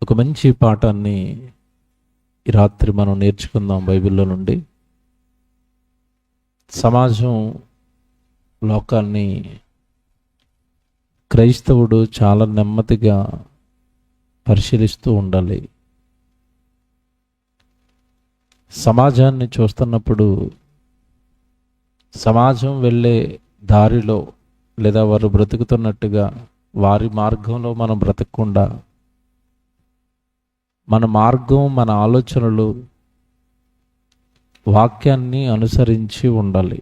ఒక మంచి పాఠాన్ని ఈ రాత్రి మనం నేర్చుకుందాం బైబిల్లో నుండి. సమాజం, లోకాన్ని క్రైస్తవుడు చాలా నెమ్మదిగా పరిశీలిస్తూ ఉండాలి. సమాజాన్ని చూస్తున్నప్పుడు సమాజం వెళ్ళే దారిలో లేదా వారు బ్రతుకుతున్నట్టుగా వారి మార్గంలో మనం బ్రతకకుండా మన మార్గం, మన ఆలోచనలు వాక్యాన్ని అనుసరించి ఉండాలి.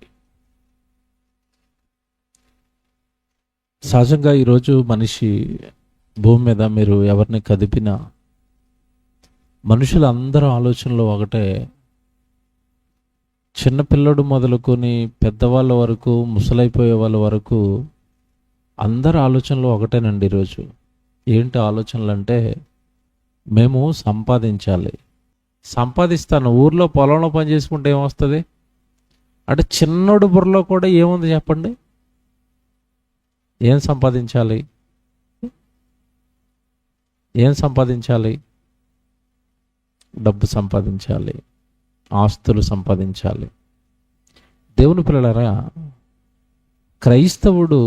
సహజంగా ఈరోజు మనిషి భూమి మీద మీరు ఎవరిని కదిపినా మనుషులందరూ ఆలోచనలు ఒకటే. చిన్నపిల్లడు మొదలుకొని పెద్దవాళ్ళ వరకు, ముసలైపోయే వాళ్ళ వరకు అందరి ఆలోచనలు ఒకటేనండి. ఈరోజు ఏంటి ఆలోచనలు అంటే, మేము సంపాదించాలి, సంపాదిస్తాను. ఊర్లో పొలంలో పని చేసుకుంటే ఏమొస్తుంది అంటే, చిన్నోడు బుర్రలో కూడా ఏముంది చెప్పండి? ఏం సంపాదించాలి? ఏం సంపాదించాలి? డబ్బు సంపాదించాలి, ఆస్తులు సంపాదించాలి. దేవుని పిల్లలారా, క్రైస్తవుడు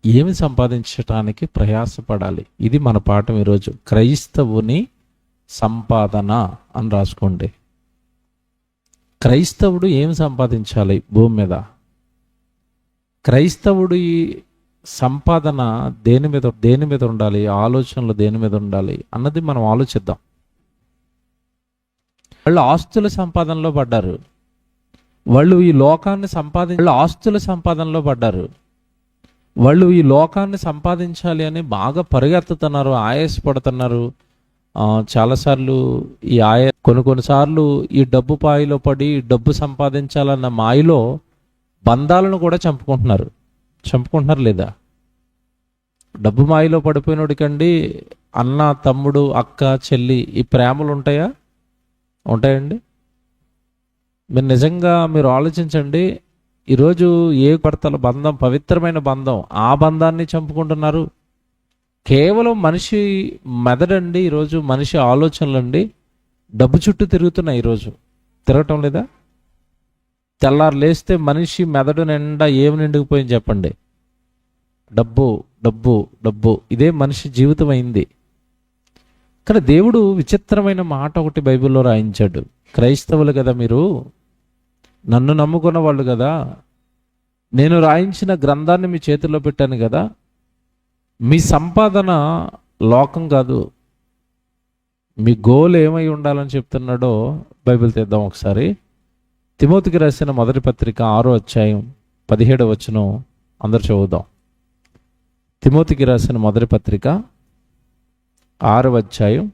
ఏమి సంపాదించటానికి ప్రయాసపడాలి? ఇది మన పాఠం ఈరోజు. క్రైస్తవుని సంపాదన అని రాసుకోండి. క్రైస్తవుడు ఏమి సంపాదించాలి భూమి మీద? క్రైస్తవుడు ఈ సంపాదన దేని మీద ఉండాలి? ఆలోచనలు దేని మీద ఉండాలి అన్నది మనం ఆలోచిద్దాం. వాళ్ళు ఆస్తుల సంపాదనలో పడ్డారు. వాళ్ళు ఈ లోకాన్ని వాళ్ళు ఈ లోకాన్ని సంపాదించాలి అని బాగా పరిగెత్తుతున్నారు, ఆయాసపడుతున్నారు. చాలాసార్లు ఈ కొన్నిసార్లు ఈ డబ్బు పాయిలో పడి డబ్బు సంపాదించాలన్న మాయలో బంధాలను కూడా చంపుకుంటున్నారు లేదా? డబ్బు మాయలో పడిపోయినోడికండి అన్న, తమ్ముడు, అక్క, చెల్లి ఈ ప్రేమలు ఉంటాయండి? మీరు నిజంగా ఆలోచించండి. ఈరోజు ఏ భర్తల బంధం, పవిత్రమైన బంధం, ఆ బంధాన్ని చంపుకుంటున్నారు. కేవలం మనిషి మెదడండి, ఈరోజు మనిషి ఆలోచనలండి డబ్బు చుట్టూ తిరుగుతున్నాయి. ఈరోజు తిరగటం లేదా? తెల్లారు లేస్తే మనిషి మెదడు నిండా ఏమి నిండుకుపోయింది చెప్పండి? డబ్బు, డబ్బు, డబ్బు. ఇదే మనిషి జీవితం అయింది. కానీ దేవుడు విచిత్రమైన మాట ఒకటి బైబిల్లో రాయించాడు. క్రైస్తవులు కదా మీరు, నన్ను నమ్ముకున్న వాళ్ళు కదా, నేను రాయించిన గ్రంథాన్ని మీ చేతుల్లో పెట్టాను కదా, మీ సంపాదన లోకం కాదు. మీ గోల్ ఏమై ఉండాలని చెప్తున్నాడో బైబిల్ తెద్దాం ఒకసారి. తిమోతికి రాసిన మొదటి పత్రిక 6వ అధ్యాయం 17వ వచనం అందరు చదువుదాం. తిమోతికి రాసిన మొదటి పత్రిక 6వ అధ్యాయం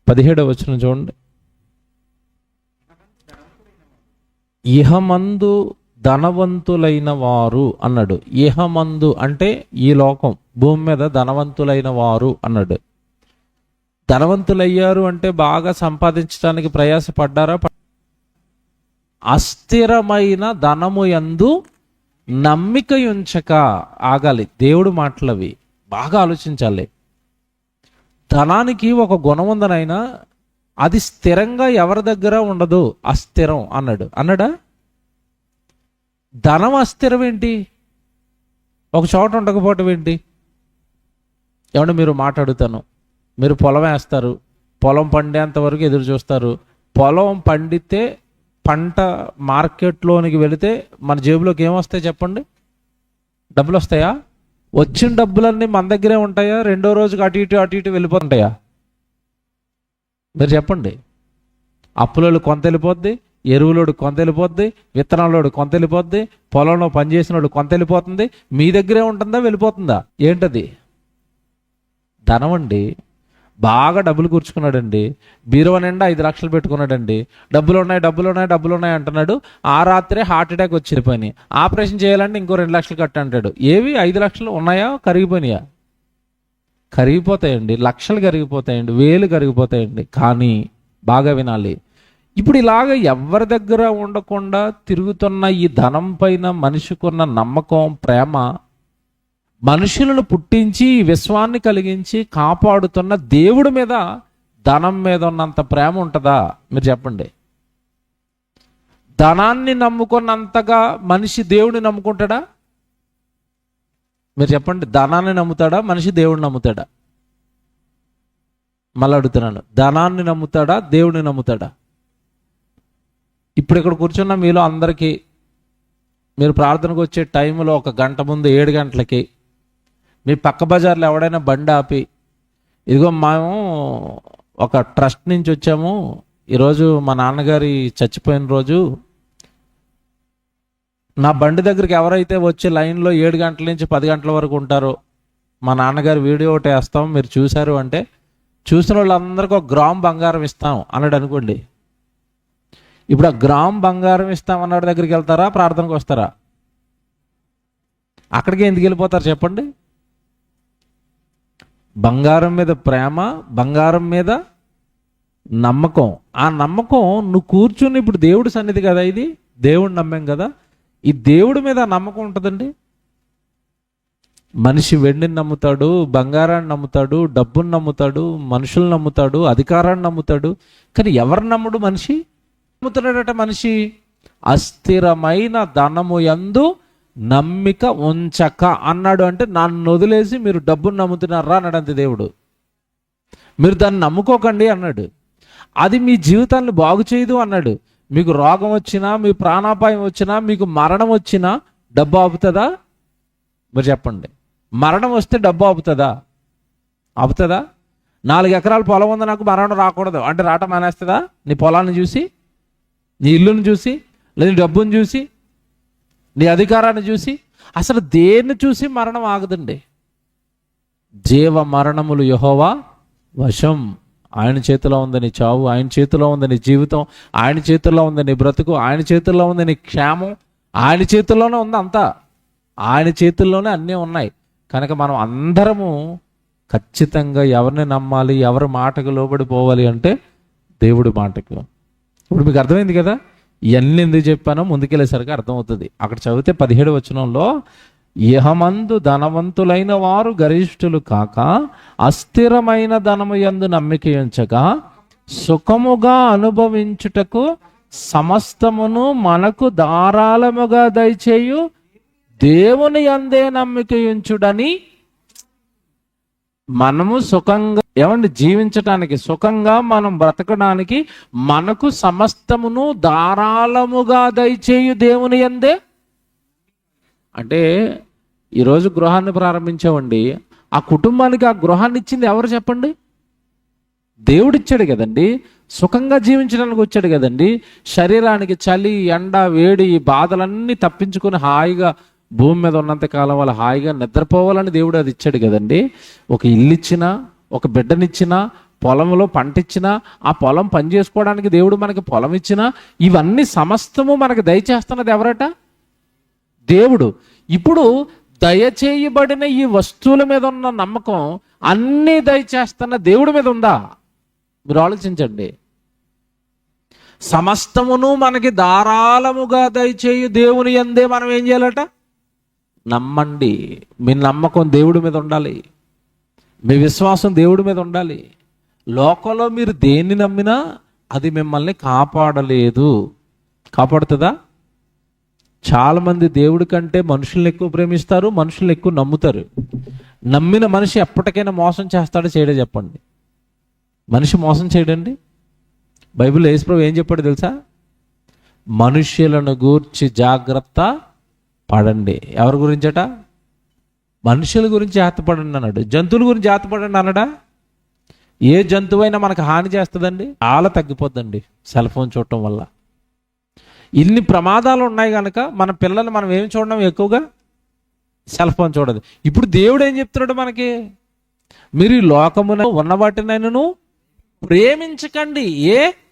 17వ వచనం చూడండి. ఇహమందు ధనవంతులైన వారు అన్నాడు. ఇహమందు అంటే ఈ లోకం, భూమి మీద ధనవంతులైన వారు అన్నాడు. ధనవంతులయ్యారు అంటే బాగా సంపాదించడానికి ప్రయాసపడ్డారా? అస్థిరమైన ధనము యందు నమ్మిక ఉంచక ఆగాలి. దేవుడు మాటలవి బాగా ఆలోచించాలి. ధనానికి ఒక గుణం ఉందనైనా, అది స్థిరంగా ఎవరి దగ్గర ఉండదు, అస్థిరం అన్నాడా? ధనం అస్థిరం ఏంటి? ఒక చోట ఉండకపోవటం ఏంటి? ఏమంటే మీరు మాట్లాడుతాను, మీరు పొలం వేస్తారు, పొలం పండేంత వరకు ఎదురు చూస్తారు. పొలం పండితే పంట మార్కెట్లోనికి వెళితే మన జేబులోకి ఏమొస్తాయి చెప్పండి? డబ్బులు వస్తాయా? వచ్చిన డబ్బులన్నీ మన దగ్గరే ఉంటాయా? రెండో రోజుకి అటు ఇటు వెళ్ళిపోతుంటాయా? మీరు చెప్పండి. అప్పులోడు కొంత వెళ్ళిపోద్ది, ఎరువులోడు కొంత వెళ్ళిపోద్ది, విత్తనాలోడు కొంత వెళ్ళిపోద్ది, పొలంలో పనిచేసినోడు కొంత వెళ్ళిపోతుంది. మీ దగ్గరే ఉంటుందా, వెళ్ళిపోతుందా? ఏంటది? ధనం అండి. బాగా డబ్బులు కూర్చుకున్నాడండి, బీరువా నిండా 5 లక్షలు పెట్టుకున్నాడండి. డబ్బులు ఉన్నాయి అంటున్నాడు. ఆ రాత్రే హార్ట్ అటాక్ వచ్చి పని ఆపరేషన్ చేయాలంటే ఇంకో 2 లక్షలు కట్ట అంటాడు. ఏవి 5 లక్షలు ఉన్నాయా? కరిగిపోయినాయా? కరిగిపోతాయండి. లక్షలు కరిగిపోతాయండి, వేలు కరిగిపోతాయండి. కానీ బాగా వినాలి, ఇప్పుడు ఇలాగ ఎవరి దగ్గర ఉండకుండా తిరుగుతున్న ఈ ధనం పైన మనిషికున్న నమ్మకం, ప్రేమ మనుషులను పుట్టించి విశ్వాన్ని కలిగించి కాపాడుతున్న దేవుడి మీద ధనం మీద ఉన్నంత ప్రేమ ఉంటుందా? మీరు చెప్పండి. ధనాన్ని నమ్ముకున్నంతగా మనిషి దేవుడిని నమ్ముకుంటాడా? మీరు చెప్పండి. ధనాన్ని నమ్ముతాడా మనిషి దేవుడిని నమ్ముతాడా? మళ్ళీ అడుగుతున్నాను, ధనాన్ని నమ్ముతాడా దేవుడిని నమ్ముతాడా? ఇప్పుడు ఇక్కడ కూర్చున్న మీలో అందరికీ మీరు ప్రార్థనకు వచ్చే టైంలో 1 గంట ముందు 7 గంటలకి మీ పక్క బజార్లో ఎవడైనా బండి ఆపి, ఇదిగో మేము ఒక ట్రస్ట్ నుంచి వచ్చాము, ఈరోజు మా నాన్నగారి చచ్చిపోయిన రోజు, నా బండి దగ్గరికి ఎవరైతే వచ్చి లైన్లో 7 గంటల నుంచి 10 గంటల వరకు ఉంటారో మా నాన్నగారి వీడియో ఒకటి వేస్తాం, మీరు చూశారు అంటే చూసిన వాళ్ళందరికీ 1 గ్రామ్ బంగారం ఇస్తాం అన్నాడు అనుకోండి. ఇప్పుడు ఆ గ్రామ్ బంగారం ఇస్తాం అన్నాడు దగ్గరికి వెళ్తారా? ప్రార్థనకు వస్తారా? అక్కడికి ఎందుకు వెళ్ళిపోతారు చెప్పండి? బంగారం మీద ప్రేమ, బంగారం మీద నమ్మకం. ఆ నమ్మకం నువ్వు కూర్చుని, ఇప్పుడు దేవుడి సన్నిధి కదా ఇది, దేవుడిని నమ్మాం కదా, ఈ దేవుడి మీద నమ్మకం ఉంటుందండి. మనిషి వెండిని నమ్ముతాడు, బంగారాన్ని నమ్ముతాడు, డబ్బుని నమ్ముతాడు, మనుషులను నమ్ముతాడు, అధికారాన్ని నమ్ముతాడు. కానీ ఎవరు నమ్ముడు మనిషి? నమ్ముతున్నాడట మనిషి అస్థిరమైన ధనము యందు నమ్మిక ఉంచక అన్నాడు. అంటే నన్ను వదిలేసి మీరు డబ్బును నమ్ముతున్నారా అన్నాడు అంతే దేవుడు. మీరు దాన్ని నమ్ముకోకండి అన్నాడు. అది మీ జీవితాన్ని బాగు చేయదు అన్నాడు. మీకు రోగం వచ్చినా, మీ ప్రాణాపాయం వచ్చినా, మీకు మరణం వచ్చినా డబ్బు ఆపుతుందా? మీరు చెప్పండి. మరణం వస్తే డబ్బు ఆపుతుందా? ఆపుతుందా? 4 ఎకరాల పొలం ఉంది, నాకు మరణం రాకూడదు అంటే రావటం మానేస్తుందా? నీ పొలాన్ని చూసి, నీ ఇల్లుని చూసి, లేదా నీ డబ్బుని చూసి, నీ అధికారాన్ని చూసి? అసలు దేన్ని చూసి మరణం ఆగదండి. జీవ మరణములు యెహోవా వశం. ఆయన చేతిలో ఉంది నీ చావు, ఆయన చేతిలో ఉంది నీ జీవితం, ఆయన చేతుల్లో ఉంది నీ బ్రతుకు, ఆయన చేతుల్లో ఉంది నీ క్షేమం, ఆయన చేతుల్లోనే ఉంది అంతా. ఆయన చేతుల్లోనే అన్నీ ఉన్నాయి. కనుక మనం అందరము ఖచ్చితంగా ఎవరిని నమ్మాలి, ఎవరి మాటకు లోబడిపోవాలి అంటే దేవుడి మాటకు. ఇప్పుడు మీకు అర్థమైంది కదా ఇవన్నీ ఎందుకు చెప్పానో? ముందుకెళ్ళేసరికి అర్థమవుతుంది. అక్కడ చదివితే 17వ వచనంలో, ఇహమందు ధనవంతులైన వారు గరిష్ఠులు కాక అస్థిరమైన ధనము యందు నమ్మిక ఉంచగా సుఖముగా అనుభవించుటకు సమస్తమును మనకు ధారాళముగా దయచేయు దేవుని యందే నమ్మిక ఉంచుడని. మనము సుఖంగా జీవించటానికి, సుఖంగా మనం బ్రతకడానికి మనకు సమస్తమును ధారాళముగా దయచేయు దేవుని యందే. అంటే ఈరోజు గృహాన్ని ప్రారంభించామండి, ఆ కుటుంబానికి ఆ గృహాన్ని ఇచ్చింది ఎవరు చెప్పండి? దేవుడిచ్చాడు కదండి. సుఖంగా జీవించడానికి వచ్చాడు కదండి. శరీరానికి చలి, ఎండ, వేడి, ఈ బాధలన్నీ తప్పించుకొని హాయిగా భూమి మీద ఉన్నంత కాలం వాళ్ళు హాయిగా నిద్రపోవాలని దేవుడు అది ఇచ్చాడు కదండి. ఒక ఇల్లు ఇచ్చినా, ఒక బిడ్డనిచ్చినా, పొలంలో పంట ఇచ్చినా, ఆ పొలం పని చేసుకోవడానికి దేవుడు మనకి పొలం ఇచ్చినా, ఇవన్నీ సమస్తము మనకు దయచేస్తున్నది ఎవరట? దేవుడు. ఇప్పుడు దయచేయబడిన ఈ వస్తువుల మీద ఉన్న నమ్మకం అన్నీ దయచేస్తున్న దేవుడి మీద ఉందా? మీరు ఆలోచించండి. సమస్తమును మనకి ధారాళముగా దయచేయు దేవుని యందే మనం ఏం చేయాలట? నమ్మండి. మీ నమ్మకం దేవుడి మీద ఉండాలి, మీ విశ్వాసం దేవుడి మీద ఉండాలి. లోకంలో మీరు దేన్ని నమ్మినా అది మిమ్మల్ని కాపాడలేదు. కాపాడుతుందా? చాలామంది దేవుడి కంటే మనుషుల్ని ఎక్కువ ప్రేమిస్తారు, మనుషుల్ని ఎక్కువ నమ్ముతారు. నమ్మిన మనిషి ఎప్పటికైనా మోసం చేస్తాడో చేయడో చెప్పండి? మనిషి మోసం చేయడండి. బైబిల్లో యేసుప్రభు ఏం చెప్పాడు తెలుసా? మనుష్యులను గూర్చి జాగ్రత్త పడండి. ఎవరి గురించట? మనుషుల గురించి జాగ్రత్తపడండి అన్నాడు. జంతువుల గురించి జాగ్రత్తపడండి అన్నాడా? ఏ జంతువైనా మనకు హాని చేస్తుందండి? చాలా తగ్గిపోద్దండి సెల్ ఫోన్ చూడటం వల్ల. ఇన్ని ప్రమాదాలు ఉన్నాయి కనుక మన పిల్లలు మనం ఏం చూడడం ఎక్కువగా? సెల్ ఫోన్ చూడదు. ఇప్పుడు దేవుడు ఏం చెప్తున్నాడు మనకి? మీరు ఈ లోకమున ఉన్న వాటినైనను ప్రేమించకండి.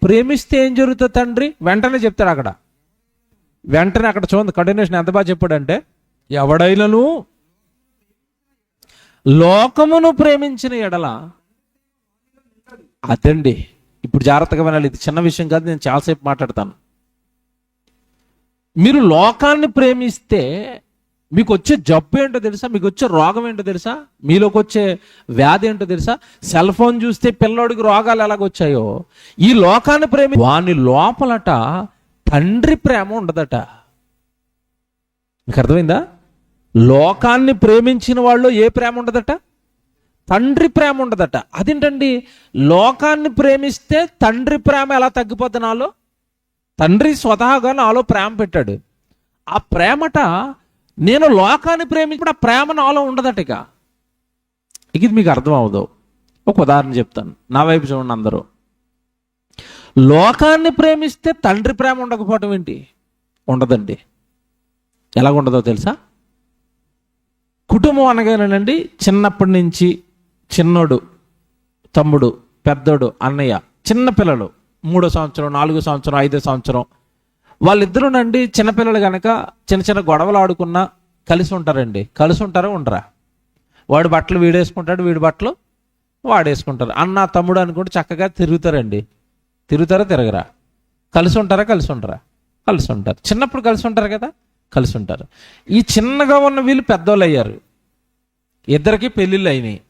ప్రేమిస్తే ఏం జరుగుతుంది తండ్రి? వెంటనే చెప్తాడు అక్కడ. వెంటనే అక్కడ చూడండి కంటిన్యూషన్ ఎంత బాగా చెప్పాడంటే, ఎవడైనను లోకమును ప్రేమించిన ఎడల. అదండి ఇప్పుడు జాగ్రత్తగా వినాలి. ఇది చిన్న విషయం కాదు, నేను చాలాసేపు మాట్లాడతాను. మీరు లోకాన్ని ప్రేమిస్తే మీకు వచ్చే జబ్బు ఏంటో తెలుసా? మీకు వచ్చే రోగం ఏంటో తెలుసా? మీలోకి వచ్చే వ్యాధి ఏంటో తెలుసా? సెల్ ఫోన్ చూస్తే పిల్లోడికి రోగాలు ఎలాగొచ్చాయో, ఈ లోకాన్ని వాని లోపలట తండ్రి ప్రేమ ఉండదట. మీకు అర్థమైందా? లోకాన్ని ప్రేమించిన వాళ్ళు ఏ ప్రేమ ఉండదట? తండ్రి ప్రేమ ఉండదట. అదేంటండి? లోకాన్ని ప్రేమిస్తే తండ్రి ప్రేమ ఎలా తగ్గిపోద్ది నాలో? తండ్రి స్వతహాగా నాలో ప్రేమ పెట్టాడు. ఆ ప్రేమట నేను లోకాన్ని ప్రేమించినప్పుడు ఆ ప్రేమ నాలో ఉండదట. ఇక ఇది మీకు అర్థం అవ్వదు. ఒక ఉదాహరణ చెప్తాను, నా వైపు చూడండి అందరూ. లోకాన్ని ప్రేమిస్తే తండ్రి ప్రేమ ఉండకపోవటం ఏంటి? ఉండదండి. ఎలాగుండదో తెలుసా? కుటుంబం అనగానేనండి, చిన్నప్పటి నుంచి చిన్నోడు, తమ్ముడు, పెద్దోడు, అన్నయ్య, చిన్నపిల్లలు 3వ సంవత్సరం, 4వ సంవత్సరం, 5వ సంవత్సరం, వాళ్ళిద్దరూనండి చిన్నపిల్లలు కనుక చిన్న చిన్న గొడవలు ఆడుకున్నా కలిసి ఉంటారండి. కలిసి ఉంటారా? ఉండరా? వాడి బట్టలు వీడేసుకుంటాడు, వీడి బట్టలు వాడేసుకుంటారు. అన్న తమ్ముడు అనుకుంటే చక్కగా తిరుగుతారండి. తిరుగుతారా? తిరగరా? కలిసి ఉంటారా? కలిసి ఉంటారా? కలిసి ఉంటారు. చిన్నప్పుడు కలిసి ఉంటారు కదా, కలిసి ఉంటారు. ఈ చిన్నగా ఉన్న వీళ్ళు పెద్దోళ్ళు అయ్యారు. ఇద్దరికి పెళ్ళిళ్ళు అయినాయి.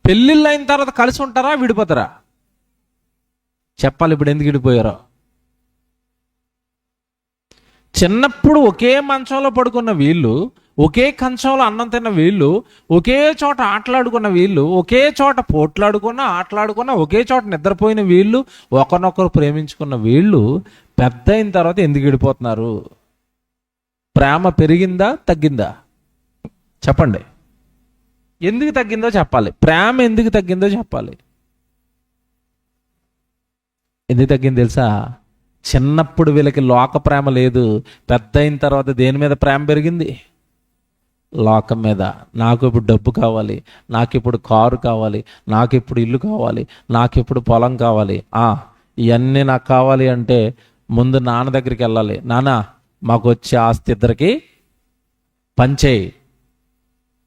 పెళ్ళిళ్ళు అయిన తర్వాత కలిసి ఉంటారా? విడిపోతారా? చెప్పాలి. ఇప్పుడు ఎందుకు విడిపోయారో. చిన్నప్పుడు ఒకే మంచంలో పడుకున్న వీళ్ళు, ఒకే కంచంలో అన్నం తిన్న వీళ్ళు, ఒకే చోట ఆటలాడుకున్న వీళ్ళు, ఒకే చోట పోట్లాడుకున్న ఆటలాడుకున్న, ఒకే చోట నిద్రపోయిన వీళ్ళు, ఒకరినొకరు ప్రేమించుకున్న వీళ్ళు పెద్ద అయిన తర్వాత ఎందుకు విడిపోతున్నారు? ప్రేమ పెరిగిందా? తగ్గిందా? చెప్పండి. ఎందుకు తగ్గిందో చెప్పాలి. ప్రేమ ఎందుకు తగ్గిందో చెప్పాలి. ఎందుకు తగ్గింది తెలుసా? చిన్నప్పుడు వీళ్ళకి లోక ప్రేమ లేదు. పెద్ద అయిన తర్వాత దేని మీద ప్రేమ పెరిగింది? లోకం మీద. నాకు ఇప్పుడు డబ్బు కావాలి, నాకు ఇప్పుడు కారు కావాలి, నాకు ఇప్పుడు ఇల్లు కావాలి, నాకు ఇప్పుడు పొలం కావాలి. ఇవన్నీ నాకు కావాలి అంటే ముందు నాన్న దగ్గరికి వెళ్ళాలి. నాన్న, మాకు వచ్చే ఆస్తి ఇద్దరికి పంచేయి.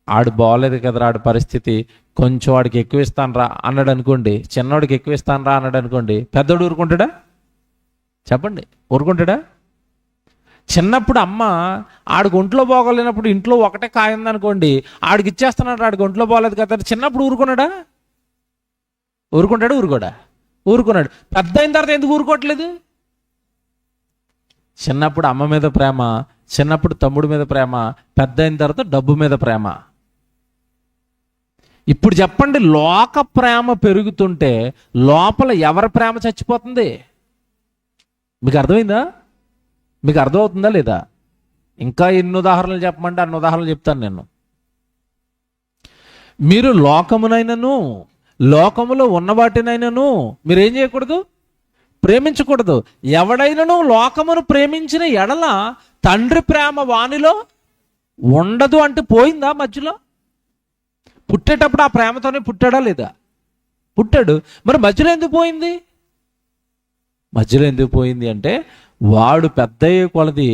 ఆడు బాగోలేదు కదరా, ఆడి పరిస్థితి, కొంచెం వాడికి ఎక్కువ ఇస్తాను రా అన్నాడు అనుకోండి, చిన్నవాడికి ఎక్కువ ఇస్తాను రా అన్నాడు అనుకోండి, పెద్దోడు ఊరుకుంటాడా? చెప్పండి, ఊరుకుంటాడా? చిన్నప్పుడు అమ్మ ఆడికి ఒంట్లో బాగోలేనప్పుడు ఇంట్లో ఒకటే కాయ ఉందనుకోండి, ఆడికి ఇచ్చేస్తున్నాడు, ఆడికి ఒంట్లో బాగోలేదు కదా, చిన్నప్పుడు ఊరుకున్నాడా? ఊరుకుంటాడు? ఊరుకున్నాడు. పెద్ద అయిన తర్వాత ఎందుకు ఊరుకోవట్లేదు? చిన్నప్పుడు అమ్మ మీద ప్రేమ, చిన్నప్పుడు తమ్ముడి మీద ప్రేమ, పెద్ద అయిన తర్వాత డబ్బు మీద ప్రేమ. ఇప్పుడు చెప్పండి, లోక ప్రేమ పెరుగుతుంటే లోపల ఎవరి ప్రేమ చచ్చిపోతుంది? మీకు అర్థమైందా? మీకు అర్థమవుతుందా లేదా? ఇంకా ఎన్ని ఉదాహరణలు చెప్పమంటే అన్ని ఉదాహరణలు చెప్తాను నేను. మీరు లోకమునైనను లోకములో ఉన్న వాటినైనను మీరేం చేయకూడదు? ప్రేమించకూడదు. ఎవడైనను లోకమును ప్రేమించిన ఎడల తండ్రి ప్రేమ వానిలో ఉండదు అంటే పోయిందా మధ్యలో? పుట్టేటప్పుడు ఆ ప్రేమతోనే పుట్టాడా లేదా? పుట్టాడు. మరి మధ్యలో ఎందుకు పోయింది? మధ్యలో ఎందుకు పోయింది అంటే వాడు పెద్ద అయ్యే కొలది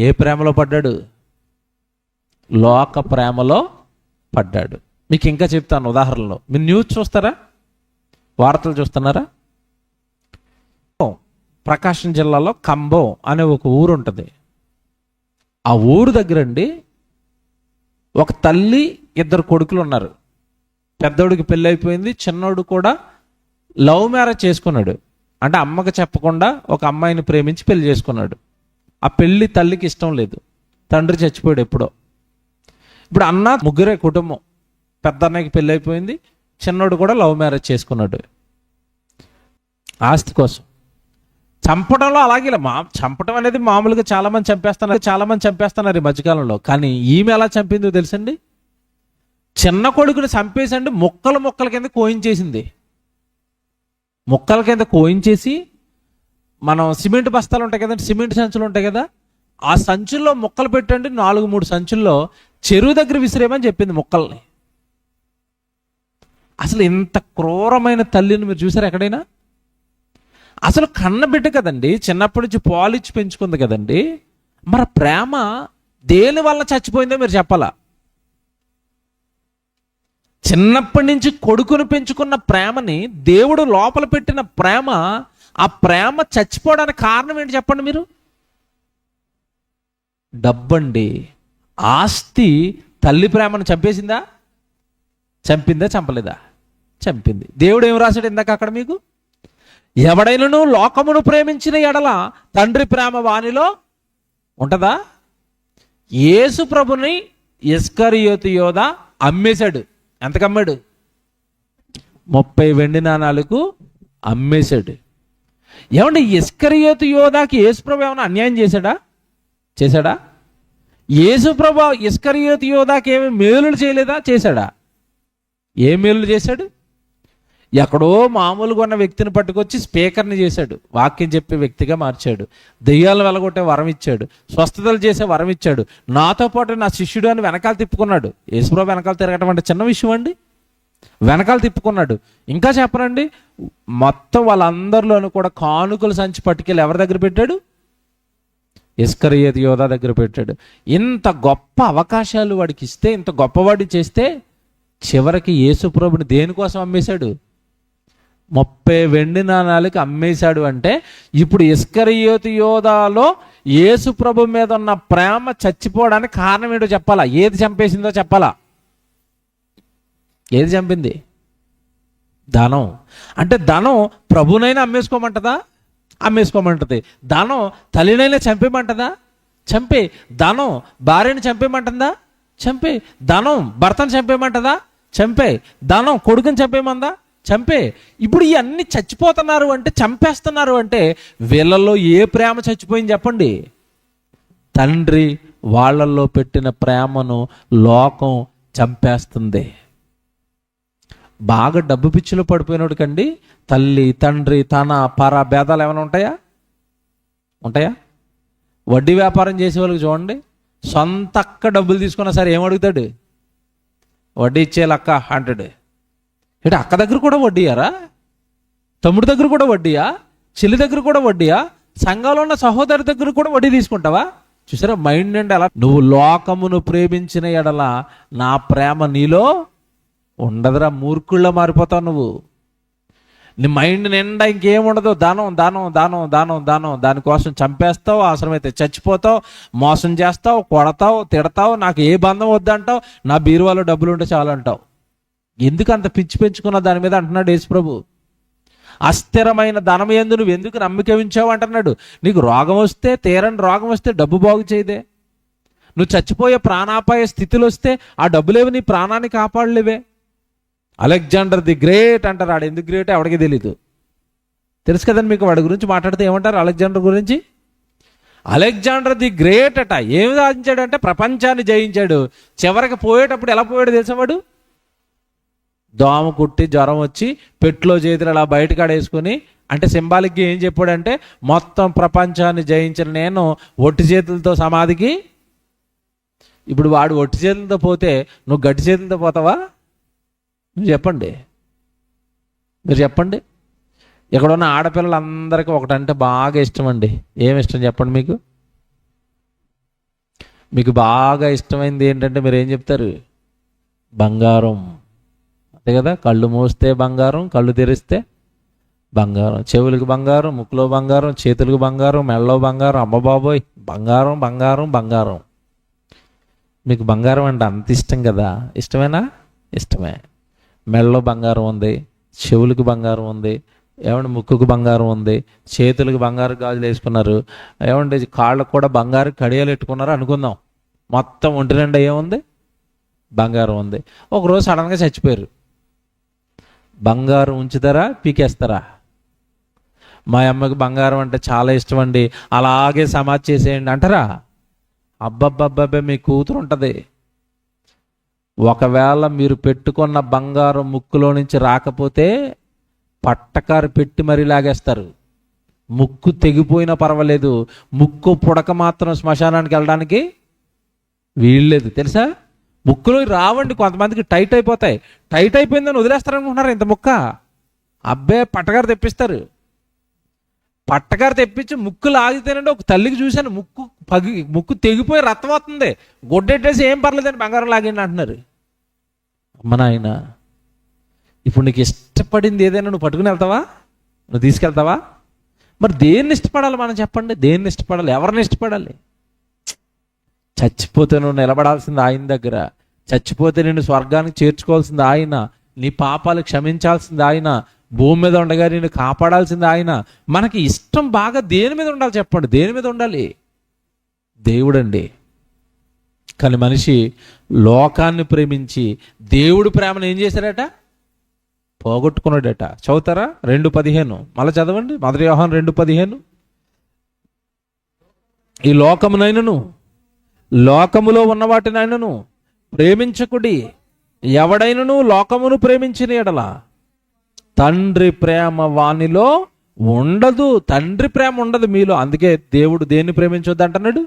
ఏ ప్రేమలో పడ్డాడు? లోక ప్రేమలో పడ్డాడు. మీకు ఇంకా చెప్తాను ఉదాహరణలో. మీరు న్యూస్ చూస్తారా? వార్తలు చూస్తున్నారా? ప్రకాశం జిల్లాలో కంబం అనే ఒక ఊరు ఉంటుంది. ఆ ఊరు దగ్గరండి ఒక తల్లి, 2 కొడుకులు ఉన్నారు. పెద్దోడికి పెళ్ళి అయిపోయింది, చిన్నోడు కూడా లవ్ మ్యారేజ్ చేసుకున్నాడు. అంటే అమ్మకి చెప్పకుండా ఒక అమ్మాయిని ప్రేమించి పెళ్లి చేసుకున్నాడు. ఆ పెళ్లి తల్లికి ఇష్టం లేదు, తండ్రి చచ్చిపోయాడు ఎప్పుడో. ఇప్పుడు అన్న ముగ్గురే కుటుంబం. పెద్ద అన్నయ్యకి పెళ్ళి అయిపోయింది, చిన్నోడు కూడా లవ్ మ్యారేజ్ చేసుకున్నాడు ఆస్తి కోసం. చంపడంలో అలాగే చంపడం అనేది మామూలుగా చాలామంది చంపేస్తున్నారు ఈ మధ్యకాలంలో. కానీ ఈమె ఎలా చంపిందో తెలుసండి? చిన్న కొడుకుని చంపేసండి ముక్కల కింద కోయించేసింది. ముక్కల కింద కోయించేసి, మనం సిమెంట్ బస్తాలు ఉంటాయి కదండి, సిమెంట్ సంచులు ఉంటాయి కదా, ఆ సంచుల్లో ముక్కలు పెట్టండి, 4-3 సంచుల్లో చెరువు దగ్గర విసిరేమని చెప్పింది ముక్కల్ని. అసలు ఇంత క్రూరమైన తల్లిని మీరు చూసారు ఎక్కడైనా? అసలు కన్నబిడ్డ కదండి, చిన్నప్పటి నుంచి పాలిచ్చి పెంచుకుంది కదండి. మరి ప్రేమ దేని వల్ల చచ్చిపోయిందో మీరు చెప్పాలా? చిన్నప్పటి నుంచి కొడుకును పెంచుకున్న ప్రేమని దేవుడు లోపల పెట్టిన ప్రేమ, ఆ ప్రేమ చచ్చిపోవడానికి కారణం ఏంటి చెప్పండి మీరు? డబ్బండి. ఆస్తి తల్లి ప్రేమను చంపేసిందా? చంపిందా? చంపలేదా? చంపింది. దేవుడు ఏం రాశాడు ఇందాక అక్కడ మీకు? ఎవడైనను లోకమును ప్రేమించిన ఎడల తండ్రి ప్రేమ వానిలో ఉంటుందా? యేసు ప్రభుని ఇస్కరియోతు యోధ అమ్మేశాడు. ఎంతకు అమ్మాడు? 30 వెండి నాణాలకు అమ్మేశాడు. ఏమంటే ఇస్కరియోతు యోధాకి యేసుప్రభు ఏమైనా అన్యాయం చేశాడా? యేసుప్రభు ఇస్కరియోతు యోధాకి ఏమి మేలులు చేయలేదా? చేశాడా? ఏ మేలులు చేశాడు? ఎక్కడో మామూలుగా ఉన్న వ్యక్తిని పట్టుకొచ్చి స్పీకర్ని చేశాడు, వాక్యం చెప్పే వ్యక్తిగా మార్చాడు, దెయ్యాలను వెలగొట్టే వరం ఇచ్చాడు, స్వస్థతలు చేసే వరం ఇచ్చాడు, నాతో పాటు నా శిష్యుడు అని వెనకాల తిప్పుకున్నాడు. యేసుప్రభు వెనకాల తిరగటం అంటే చిన్న విషయం అండి? వెనకాల తిప్పుకున్నాడు. ఇంకా చెప్పనండి, మొత్తం వాళ్ళందరిలోనూ కూడా కానుకలు సంచి పట్టుకెళ్ళి ఎవరి దగ్గర పెట్టాడు? ఇస్కరియోతు యోధా దగ్గర పెట్టాడు. ఇంత గొప్ప అవకాశాలు వాడికి ఇస్తే, ఇంత గొప్పవాడిని చేస్తే, చివరికి యేసుప్రభుని దేనికోసం అమ్మేశాడు? 30 వెండి నాణాలకి అమ్మేశాడు. అంటే ఇప్పుడు ఇస్కరియోతు యోధాలో యేసుప్రభు మీద ఉన్న ప్రేమ చచ్చిపోవడానికి కారణం ఏంటో చెప్పాలా? ఏది చంపేసిందో చెప్పాలా? ఏది చంపింది? ధనం. అంటే ధనం ప్రభునైనా అమ్మేసుకోమంటదా? అమ్మేసుకోమంటది. ధనం తల్లినైనా చంపేమంటదా? చంపే. ధనం భార్యని చంపేమంటుందా? చంపే. ధనం భర్తను చంపేమంటదా? చంపే. ధనం కొడుకుని చంపేమందా? చంపే. ఇప్పుడు ఇవన్నీ చచ్చిపోతున్నారు అంటే, చంపేస్తున్నారు అంటే, వీళ్ళల్లో ఏ ప్రేమ చచ్చిపోయింది చెప్పండి? తండ్రి వాళ్ళల్లో పెట్టిన ప్రేమను లోకం చంపేస్తుంది. బాగా డబ్బు పిచ్చిలో పడిపోయినోడు కండి తల్లి, తండ్రి, తన, పర భేదాలు ఏమైనా ఉంటాయా? వడ్డీ వ్యాపారం చేసే వాళ్ళకి చూడండి, సొంత అక్క డబ్బులు తీసుకున్నా సరే ఏమడుగుతాడు? వడ్డీ ఇచ్చేయాలి అక్క అంటాడు. అంటే అక్క దగ్గర కూడా వడ్డీయారా? తమ్ముడి దగ్గర కూడా వడ్డీయా? చెల్లి దగ్గర కూడా వడ్డీయా? సంఘంలో ఉన్న సహోదరు దగ్గర కూడా వడ్డీ తీసుకుంటావా? చూసారా మైండ్ నిండా ఎలా? నువ్వు లోకమును ప్రేమించిన ఎడల నా ప్రేమ నీలో ఉండదురా, మూర్ఖుల్లో మారిపోతావు నువ్వు. నీ మైండ్ నిండా ఇంకేముండదు, దానం దానం దానం దానం దానం. దానికోసం చంపేస్తావు, అవసరమైతే చచ్చిపోతావు, మోసం చేస్తావు, కొడతావు, తిడతావు, నాకు ఏ బంధం వద్దంటావు, నా బీరువాలో డబ్బులు ఉంటే చాలు అంటావు. ఎందుకు అంత పిచ్చి పెంచుకున్న దాని మీద అంటున్నాడు యేసుప్రభు. అస్థిరమైన ధనం యందు నువ్వు ఎందుకు నమ్మిక ఉంచావు అంటున్నాడు. నీకు రోగం వస్తే, తీరని రోగం వస్తే డబ్బు బాగు చేయదే. నువ్వు చచ్చిపోయే ప్రాణాపాయ స్థితిలో వస్తే ఆ డబ్బులేవి నీ ప్రాణాన్ని కాపాడలేవే. అలెగ్జాండర్ ది గ్రేట్ అంటారు. ఆడు ఎందుకు గ్రేట్ ఎవడికి తెలీదు. తెలుసు కదండి మీకు. వాడి గురించి మాట్లాడితే ఏమంటారు? అలెగ్జాండర్ గురించి, అలెగ్జాండర్ ది గ్రేట్ అట. ఏమి సాధించాడు అంటే ప్రపంచాన్ని జయించాడు. చివరికి పోయేటప్పుడు ఎలా పోయాడు తెలుసా? వాడు దోమ కుట్టి జ్వరం వచ్చి పెట్టులో చేతులు అలా బయటకు ఆడేసుకుని, అంటే సింబాలిక్గా ఏం చెప్పాడంటే, మొత్తం ప్రపంచాన్ని జయించిన నేను ఒట్టి చేతులతో సమాధికి. ఇప్పుడు వాడు ఒట్టి చేతులతో పోతే నువ్వు గట్టి చేతులతో పోతావా? మీరు చెప్పండి. ఇక్కడ ఉన్న ఆడపిల్లలందరికీ ఒకటంటే బాగా ఇష్టం అండి. ఏమి ఇష్టం చెప్పండి మీకు? మీకు బాగా ఇష్టమైంది ఏంటంటే మీరు ఏం చెప్తారు? బంగారం. అంతే కదా? కళ్ళు మూస్తే బంగారం, కళ్ళు తెరిస్తే బంగారం, చెవులకు బంగారం, ముక్కులో బంగారం, చేతులకు బంగారం, మెళ్ళలో బంగారం. అమ్మ బాబోయ్, బంగారం బంగారం బంగారం. మీకు బంగారం అంటే అంత ఇష్టం కదా? ఇష్టమేనా? ఇష్టమే. మెళ్ళలో బంగారం ఉంది, చెవులకు బంగారం ఉంది, ఏమంటే ముక్కుకు బంగారం ఉంది, చేతులకు బంగారు గాజులు వేసుకున్నారు, ఏమంటే కాళ్ళకు కూడా బంగారు కడియాలు పెట్టుకున్నారు అనుకుందాం. మొత్తం ఒంటి నిండా ఏముంది? బంగారం ఉంది. ఒకరోజు సడన్గా చచ్చిపోయారు. బంగారం ఉంచుతారా, పీకేస్తారా? మా అమ్మకి బంగారం అంటే చాలా ఇష్టం అండి, అలాగే సమాధి చేసేయండి అంటారా? అబ్బబ్బబ్బబ్బే, మీ కూతురు ఉంటుంది. ఒకవేళ మీరు పెట్టుకున్న బంగారం ముక్కులో నుంచి రాకపోతే పట్టకారు పెట్టి మరీ లాగేస్తారు. ముక్కు తెగిపోయినా పర్వాలేదు, ముక్కు పుడక మాత్రం శ్మశానానికి వెళ్ళడానికి వీల్లేదు. తెలుసా? ముక్కులో రావండి, కొంతమందికి టైట్ అయిపోతాయి. టైట్ అయిపోయిందని వదిలేస్తారనుకుంటున్నారు ఇంత ముక్క? అబ్బే, పట్టగారు తెప్పిస్తారు. పట్టగారు తెప్పించి ముక్కు లాగితేనండి. ఒక తల్లికి చూశాను, ముక్కు తెగిపోయి రక్తం వస్తుంది, గొడ్డెట్టేసి ఏం పర్లేదని బంగారం లాగండి అంటున్నారు. అమ్మ నాయన, ఇప్పుడు నీకు ఇష్టపడింది ఏదైనా నువ్వు పట్టుకుని వెళ్తావా? నువ్వు తీసుకెళ్తావా? మరి దేన్ని ఇష్టపడాలి మనం చెప్పండి? దేన్ని ఇష్టపడాలి? ఎవరిని ఇష్టపడాలి? చచ్చిపోతే నువ్వు నిలబడాల్సింది ఆయన దగ్గర. చచ్చిపోతే నిన్ను స్వర్గానికి చేర్చుకోవాల్సింది ఆయన. నీ పాపాలు క్షమించాల్సింది ఆయన. భూమి మీద ఉండగా నిన్ను కాపాడాల్సింది ఆయన. మనకి ఇష్టం బాగా దేని మీద ఉండాలి చెప్పండి? దేని మీద ఉండాలి? దేవుడండి. కానీ మనిషి లోకాన్ని ప్రేమించి దేవుడి ప్రేమను ఏం చేశాడట? పోగొట్టుకున్నాడట. చదువుతారా? 2:15 మళ్ళీ చదవండి. 1 యోహాను 2:15. ఈ లోకమునైనను లోకములో ఉన్న వాటినైనను ప్రేమించకుడి. ఎవడైనను లోకమును ప్రేమించిన ఎడల తండ్రి ప్రేమ వానిలో ఉండదు. తండ్రి ప్రేమ ఉండదు మీలో. అందుకే దేవుడు దేన్ని ప్రేమించొద్దు అంటున్నాడు?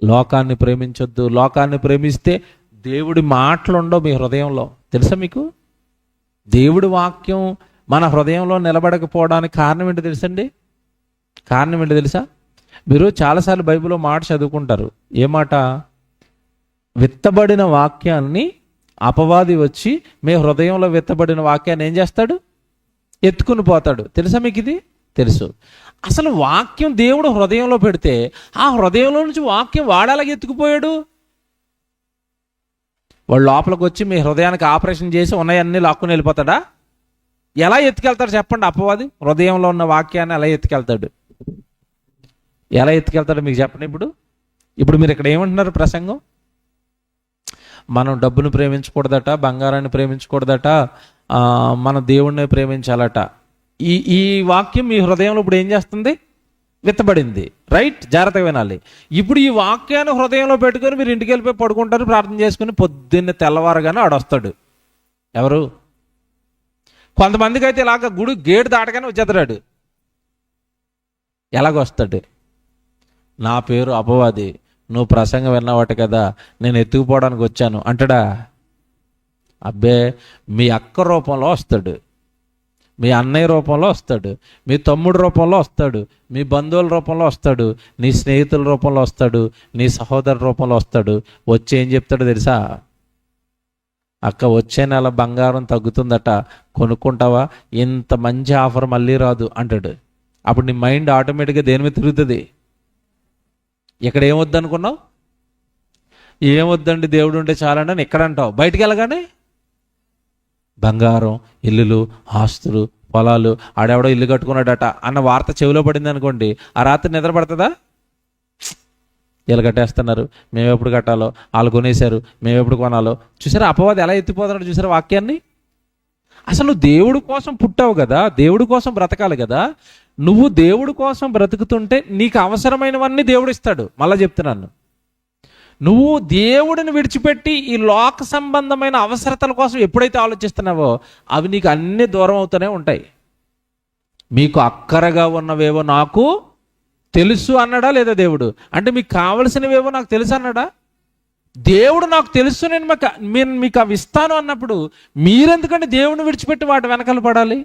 లోకాన్ని ప్రేమించొద్దు. లోకాన్ని ప్రేమిస్తే దేవుడి మాటలు ఉండవు మీ హృదయంలో. తెలుసా మీకు? దేవుడి వాక్యం మన హృదయంలో నిలబడకపోవడానికి కారణం ఏంటో తెలుసండి? కారణం ఏంటో తెలుసా? మీరు చాలాసార్లు బైబిల్లో మాట చదువుకుంటారు. ఏ మాట? విత్తబడిన వాక్యాన్ని అపవాది వచ్చి మీ హృదయంలో విత్తబడిన వాక్యాన్ని ఏం చేస్తాడు? ఎత్తుకుని పోతాడు. తెలుసా మీకు ఇది? తెలుసు. అసలు వాక్యం దేవుడు హృదయంలో పెడితే ఆ హృదయంలో నుంచి వాక్యం వాడేలాగా ఎత్తుకుపోయాడు? వాడు లోపలికి వచ్చి మీ హృదయానికి ఆపరేషన్ చేసి ఉన్నాయన్నీ లాక్కుని వెళ్ళిపోతాడా? ఎలా ఎత్తుకెళ్తాడు చెప్పండి? అపవాది హృదయంలో ఉన్న వాక్యాన్ని ఎలా ఎత్తుకెళ్తాడు? ఎలా ఎత్తుకెళ్తాడు మీకు చెప్పండి. ఇప్పుడు మీరు ఇక్కడ ఏమంటున్నారు? ప్రసంగం మనం డబ్బును ప్రేమించకూడదట, బంగారాన్ని ప్రేమించకూడదట, మన దేవుణ్ణి ప్రేమించాలట. ఈ వాక్యం మీ హృదయంలో ఇప్పుడు ఏం చేస్తుంది? విత్తబడింది. రైట్? జాగ్రత్తగా వినాలి. ఇప్పుడు ఈ వాక్యాన్ని హృదయంలో పెట్టుకొని మీరు ఇంటికి వెళ్ళిపోయి పడుకుంటారు, ప్రార్థన చేసుకుని పొద్దున్నే తెల్లవారుగానే ఆడొస్తాడు. ఎవరు? కొంతమందికి అయితే ఇలాగ గుడి గేటు దాటగానే వచ్చేస్తాడు. ఎలాగొస్తాడు? నా పేరు అపవాది, నువ్వు ప్రసంగం విన్నావట కదా, నేను ఎత్తుకుపోవడానికి వచ్చాను అంటాడా? అబ్బే, మీ అక్క రూపంలో వస్తాడు, మీ అన్నయ్య రూపంలో వస్తాడు, మీ తమ్ముడు రూపంలో వస్తాడు, మీ బంధువుల రూపంలో వస్తాడు, నీ స్నేహితుల రూపంలో వస్తాడు, నీ సహోదరు రూపంలో వస్తాడు. వచ్చి ఏం చెప్తాడు తెలుసా? అక్క, వచ్చే నెల బంగారం తగ్గుతుందట, కొనుక్కుంటావా? ఇంత మంచి ఆఫర్ మళ్ళీ రాదు అంటాడు. అప్పుడు నీ మైండ్ ఆటోమేటిక్గా దేని మీద తిరుగుతుంది? ఇక్కడ ఏమొద్దు అనుకున్నావు? ఏమొద్దండి దేవుడు ఉంటే చాలండి అని ఎక్కడ అంటావు. బయటికి వెళ్ళగానే బంగారం, ఇల్లులు, ఆస్తులు, పొలాలు, ఆడెవడో ఇల్లు కట్టుకున్నాడట అన్న వార్త చెవిలో పడింది అనుకోండి, ఆ రాత్రి నిద్ర పడుతుందా? వీళ్ళు కట్టేస్తున్నారు, మేము ఎప్పుడు కట్టాలో, వాళ్ళు కొనేశారు, మేము ఎప్పుడు కొనాలో. చూసారా అపవాది ఎలా ఎత్తిపోతున్నాడు? చూసారా వాక్యాన్ని? అసలు నువ్వు దేవుడి కోసం పుట్టావు కదా, దేవుడి కోసం బ్రతకాలి కదా. నువ్వు దేవుడి కోసం బ్రతుకుతుంటే నీకు అవసరమైనవన్నీ దేవుడు ఇస్తాడు. మళ్ళీ చెప్తున్నాను, నువ్వు దేవుడిని విడిచిపెట్టి ఈ లోక సంబంధమైన అవసరతల కోసం ఎప్పుడైతే ఆలోచిస్తున్నావో అవి నీకు అన్ని దూరం అవుతూనే ఉంటాయి. మీకు అక్కరగా ఉన్నవేవో నాకు తెలుసు అన్నాడా లేదా దేవుడు? అంటే మీకు కావలసినవేవో నాకు తెలుసు అన్నాడా? దేవుడు నాకు తెలుసు, నేను మీకు అవి ఇస్తాను అన్నప్పుడు మీరెందుకంటే దేవుడిని విడిచిపెట్టి వాటి వెనకాల పడాలి?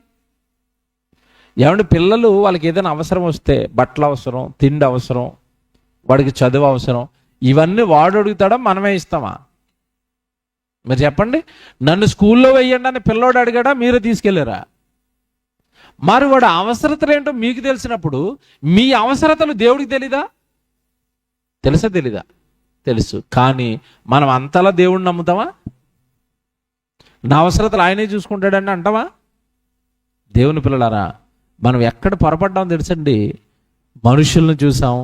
ఏమంటే పిల్లలు వాళ్ళకి ఏదైనా అవసరం వస్తే, బట్టలు అవసరం, తిండి అవసరం, వాడికి చదువు అవసరం, ఇవన్నీ వాడు అడుగుతాడా, మనమే ఇస్తామా? మీరు చెప్పండి. నన్ను స్కూల్లో వెయ్యండి అని పిల్లోడు అడిగాడా, మీరే తీసుకెళ్ళారా? మరి వాడు అవసరతలు ఏంటో మీకు తెలిసినప్పుడు మీ అవసరతలు దేవుడికి తెలీదా? తెలుసా తెలీదా? తెలుసు. కానీ మనం అంతలా దేవుడిని నమ్ముతామా? నా అవసరతలు ఆయనే చూసుకుంటాడని అంటావా? దేవుని పిల్లలారా, మనం ఎక్కడ పొరపడ్డామో తెలుసండి. మనుషులను చూసాం,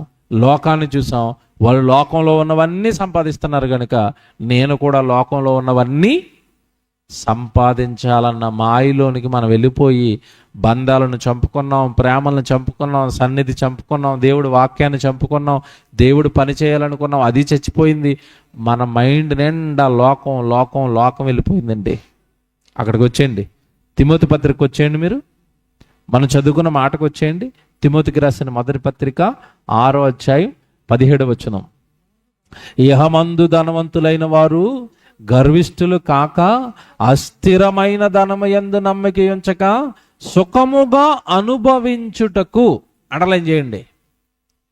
లోకాన్ని చూసాం, వాళ్ళు లోకంలో ఉన్నవన్నీ సంపాదిస్తున్నారు కనుక నేను కూడా లోకంలో ఉన్నవన్నీ సంపాదించాలన్న మాయలోనికి మనం వెళ్ళిపోయి బంధాలను చంపుకున్నాం, ప్రేమలను చంపుకున్నాం, సన్నిధి చంపుకున్నాం, దేవుడు వాక్యాన్ని చంపుకున్నాం, దేవుడు పని చేయాలనుకున్నాం, అది చచ్చిపోయింది. మన మైండ్ నిండా లోకం లోకం లోకం వెళ్ళిపోయిందండి. అక్కడికి వచ్చేయండి, తిమోతి పత్రికకు వచ్చేయండి. మీరు మనం చదువుకున్న మాటకు వచ్చేయండి. తిమోతికి రాసిన మొదటి పత్రిక 6వ అధ్యాయం 17వ వచనం. ఇహమందు ధనవంతులైన వారు గర్విష్ఠులు కాక అస్థిరమైన ధనమయందు నమ్మిక ఉంచక సుఖముగా అనుభవించుటకు, అండర్లైన్ చేయండి.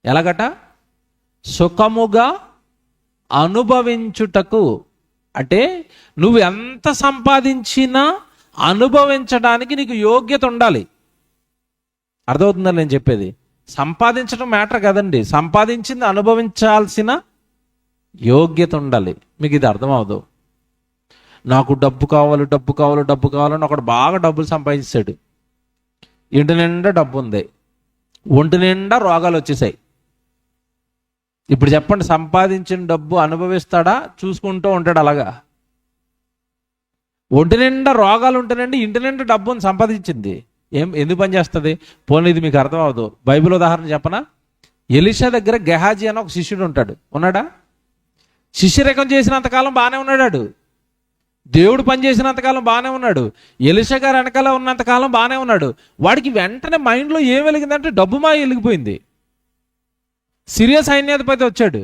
ఎలాగట? సుఖముగా అనుభవించుటకు. అంటే నువ్వు ఎంత సంపాదించినా అనుభవించడానికి నీకు యోగ్యత ఉండాలి. అర్థమవుతుందా నేను చెప్పేది? సంపాదించడం మ్యాటర్ కదండి, సంపాదించింది అనుభవించాల్సిన యోగ్యత ఉండాలి. మీకు ఇది అర్థం అవ్వదు. నాకు డబ్బు కావాలి, డబ్బు కావాలి, డబ్బు కావాలని ఒకడు బాగా డబ్బులు సంపాదిస్తాడు. ఇంటి నిండా డబ్బు ఉంది, ఒంటి నిండా రోగాలు వచ్చేసాయి. ఇప్పుడు చెప్పండి, సంపాదించిన డబ్బు అనుభవిస్తాడా, చూసుకుంటూ ఉంటాడు అలాగా? ఒంటి నిండా రోగాలు ఉంటేనండి, ఇంటి నిండా డబ్బుని సంపాదించింది ఎందుకు పని చేస్తుంది? పోనీ ఇది మీకు అర్థం అవ్వదు. బైబిల్ ఉదాహరణ చెప్పనా? ఎలీషా దగ్గర గెహాజీ అని ఒక శిష్యుడు ఉంటాడు. ఉన్నాడా? శిష్యరేఖం చేసినంతకాలం బాగానే ఉన్నాడు, దేవుడు పని చేసినంతకాలం బాగానే ఉన్నాడు, ఎలీషా గారు వెనకాల ఉన్నంతకాలం బాగానే ఉన్నాడు. వాడికి వెంటనే మైండ్లో ఏం వెలిగిందంటే డబ్బు మాయ వెలిగిపోయింది. సిరియా సైన్యాధిపతి వచ్చాడు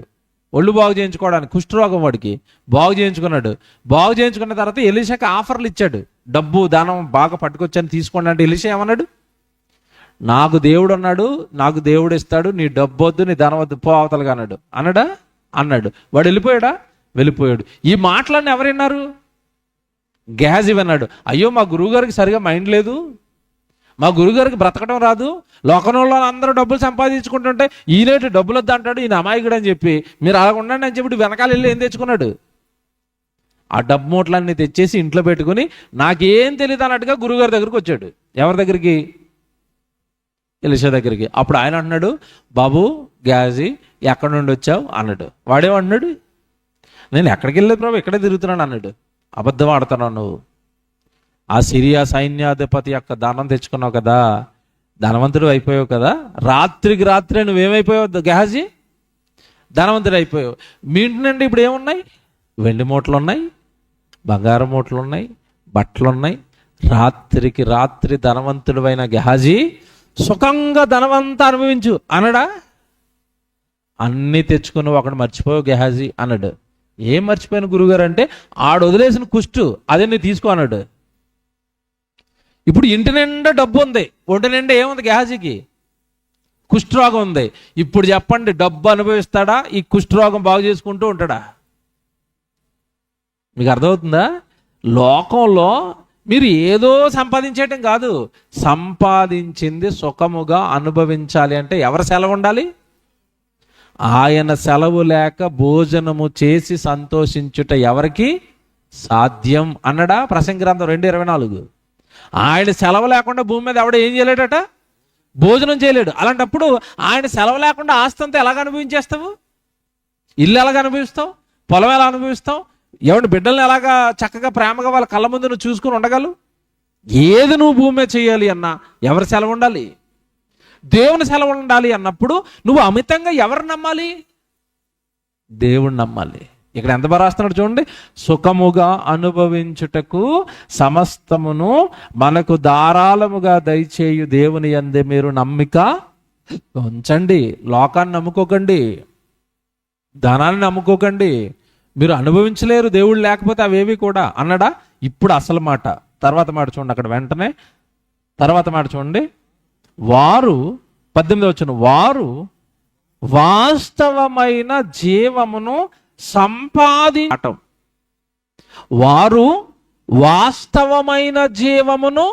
ఒళ్ళు బాగు చేయించుకోవడానికి, కుష్ఠరోగం వాడికి. బాగు చేయించుకున్నాడు. బాగు చేయించుకున్న తర్వాత ఎలీషాకి ఆఫర్లు ఇచ్చాడు, డబ్బు ధనం బాగా పట్టుకొచ్చాను తీసుకోండి అంటే ఎలీషా ఏమన్నాడు? నాకు దేవుడు అన్నాడు, నాకు దేవుడు ఇస్తాడు, నీ డబ్బు వద్దు, నీ ధనం వద్దు, పో అవతలగా అన్నాడు. అన్నాడా? అన్నాడు. వాడు వెళ్ళిపోయాడా? వెళ్ళిపోయాడు. ఈ మాటలన్నీ ఎవరు విన్నారు? గెహాజీ విన్నాడు. అయ్యో, మా గురువుగారికి సరిగా మైండ్ లేదు, మా గురుగారికి బ్రతకడం రాదు, లోకంలో అందరూ డబ్బులు సంపాదించుకుంటుంటే ఈయనేటి డబ్బులు వద్దు అంటాడు, ఈయన అమాయకుడు అని చెప్పి మీరు అలా ఉండండి అని చెప్పి వెనకాల వెళ్ళి ఏం తెచ్చుకున్నాడు? ఆ డబ్బు మూటలన్నీ తెచ్చేసి ఇంట్లో పెట్టుకుని నాకేం తెలియదు అన్నట్టుగా గురుగారి దగ్గరికి వచ్చాడు. ఎవరి దగ్గరికి? ఎలీషా దగ్గరికి. అప్పుడు ఆయన అంటున్నాడు, బాబు గెహాజీ ఎక్కడి నుండి వచ్చావు అన్నాడు. వాడేమంటున్నాడు? నేను ఎక్కడికి వెళ్ళలేదు ప్రభు, ఇక్కడే తిరుగుతున్నాను అన్నాడు. అబద్ధం ఆడుతున్నావు నువ్వు. ఆ సిరియా సైన్యాధిపతి యొక్క ధనం తెచ్చుకున్నావు కదా, ధనవంతుడు అయిపోయావు కదా, రాత్రికి రాత్రే నువ్వేమైపోయావు గెహాజీ? ధనవంతుడు అయిపోయావు. మీ ఇంటి నుండి ఇప్పుడు ఏమున్నాయి? వెండి మూటలు ఉన్నాయి, బంగారం మూటలు ఉన్నాయి, బట్టలు ఉన్నాయి. రాత్రికి రాత్రి ధనవంతుడు అయిన గెహాజీ సుఖంగా ధనవంతా అనుభవించు అనడా? అన్నీ తెచ్చుకుని ఒకడు మర్చిపోయావు గెహాజీ అన్నాడు. ఏం మర్చిపోయాను గురుగారు అంటే, ఆడు వదిలేసిన కుష్టు అదే నీ తీసుకో అన్నాడు. ఇప్పుడు ఇంటి నిండా డబ్బు ఉంది, ఒంటి నిండా ఏముంది గెహాజీకి? కుష్ఠరోగం ఉంది. ఇప్పుడు చెప్పండి, డబ్బు అనుభవిస్తాడా, ఈ కుష్ఠరోగం బాగు చేసుకుంటూ ఉంటాడా? మీకు అర్థమవుతుందా? లోకంలో మీరు ఏదో సంపాదించేయటం కాదు, సంపాదించింది సుఖముగా అనుభవించాలి అంటే ఎవరి సెలవు ఉండాలి? ఆయన సెలవు లేక భోజనము చేసి సంతోషించుట ఎవరికి సాధ్యం అన్నడా ప్రసంగి గ్రంథం 2:24. ఆయన సెలవు లేకుండా భూమి మీద ఎవడ ఏం చేయలేడట? భోజనం చేయలేడు. అలాంటప్పుడు ఆయన సెలవు లేకుండా ఆస్తి అంతా ఎలాగ అనుభవించేస్తావు? ఇల్లు ఎలాగ అనుభవిస్తావు? పొలం ఎలా అనుభవిస్తావు? ఎవరి బిడ్డల్ని ఎలాగా చక్కగా ప్రేమగా వాళ్ళ కళ్ళ ముందు నువ్వు చూసుకుని ఉండగలవు? ఏది నువ్వు భూమి మీద చేయాలి అన్నా ఎవరి సెలవు ఉండాలి? దేవుని సెలవు ఉండాలి అన్నప్పుడు నువ్వు అమితంగా ఎవరు నమ్మాలి? దేవుణ్ణి నమ్మాలి. ఇక్కడ ఎంత బాగా రాస్తున్నాడు చూడండి, సుఖముగా అనుభవించుటకు సమస్తమును మనకు ధారాళముగా దయచేయు దేవుని యందే మీరు నమ్మిక ఉంచండి. లోకాన్ని నమ్ముకోకండి, ధనాన్ని నమ్ముకోకండి. మీరు అనుభవించలేరు దేవుడు లేకపోతే అవేవి కూడా అన్నడా? ఇప్పుడు అసలు మాట. తర్వాత మాట చూడండి, అక్కడ వెంటనే తర్వాత మాట చూడండి. వారు 18వ వచనం, వారు వాస్తవమైన జీవమును సంపాదించటం. వారు వాస్తవమైన జీవమును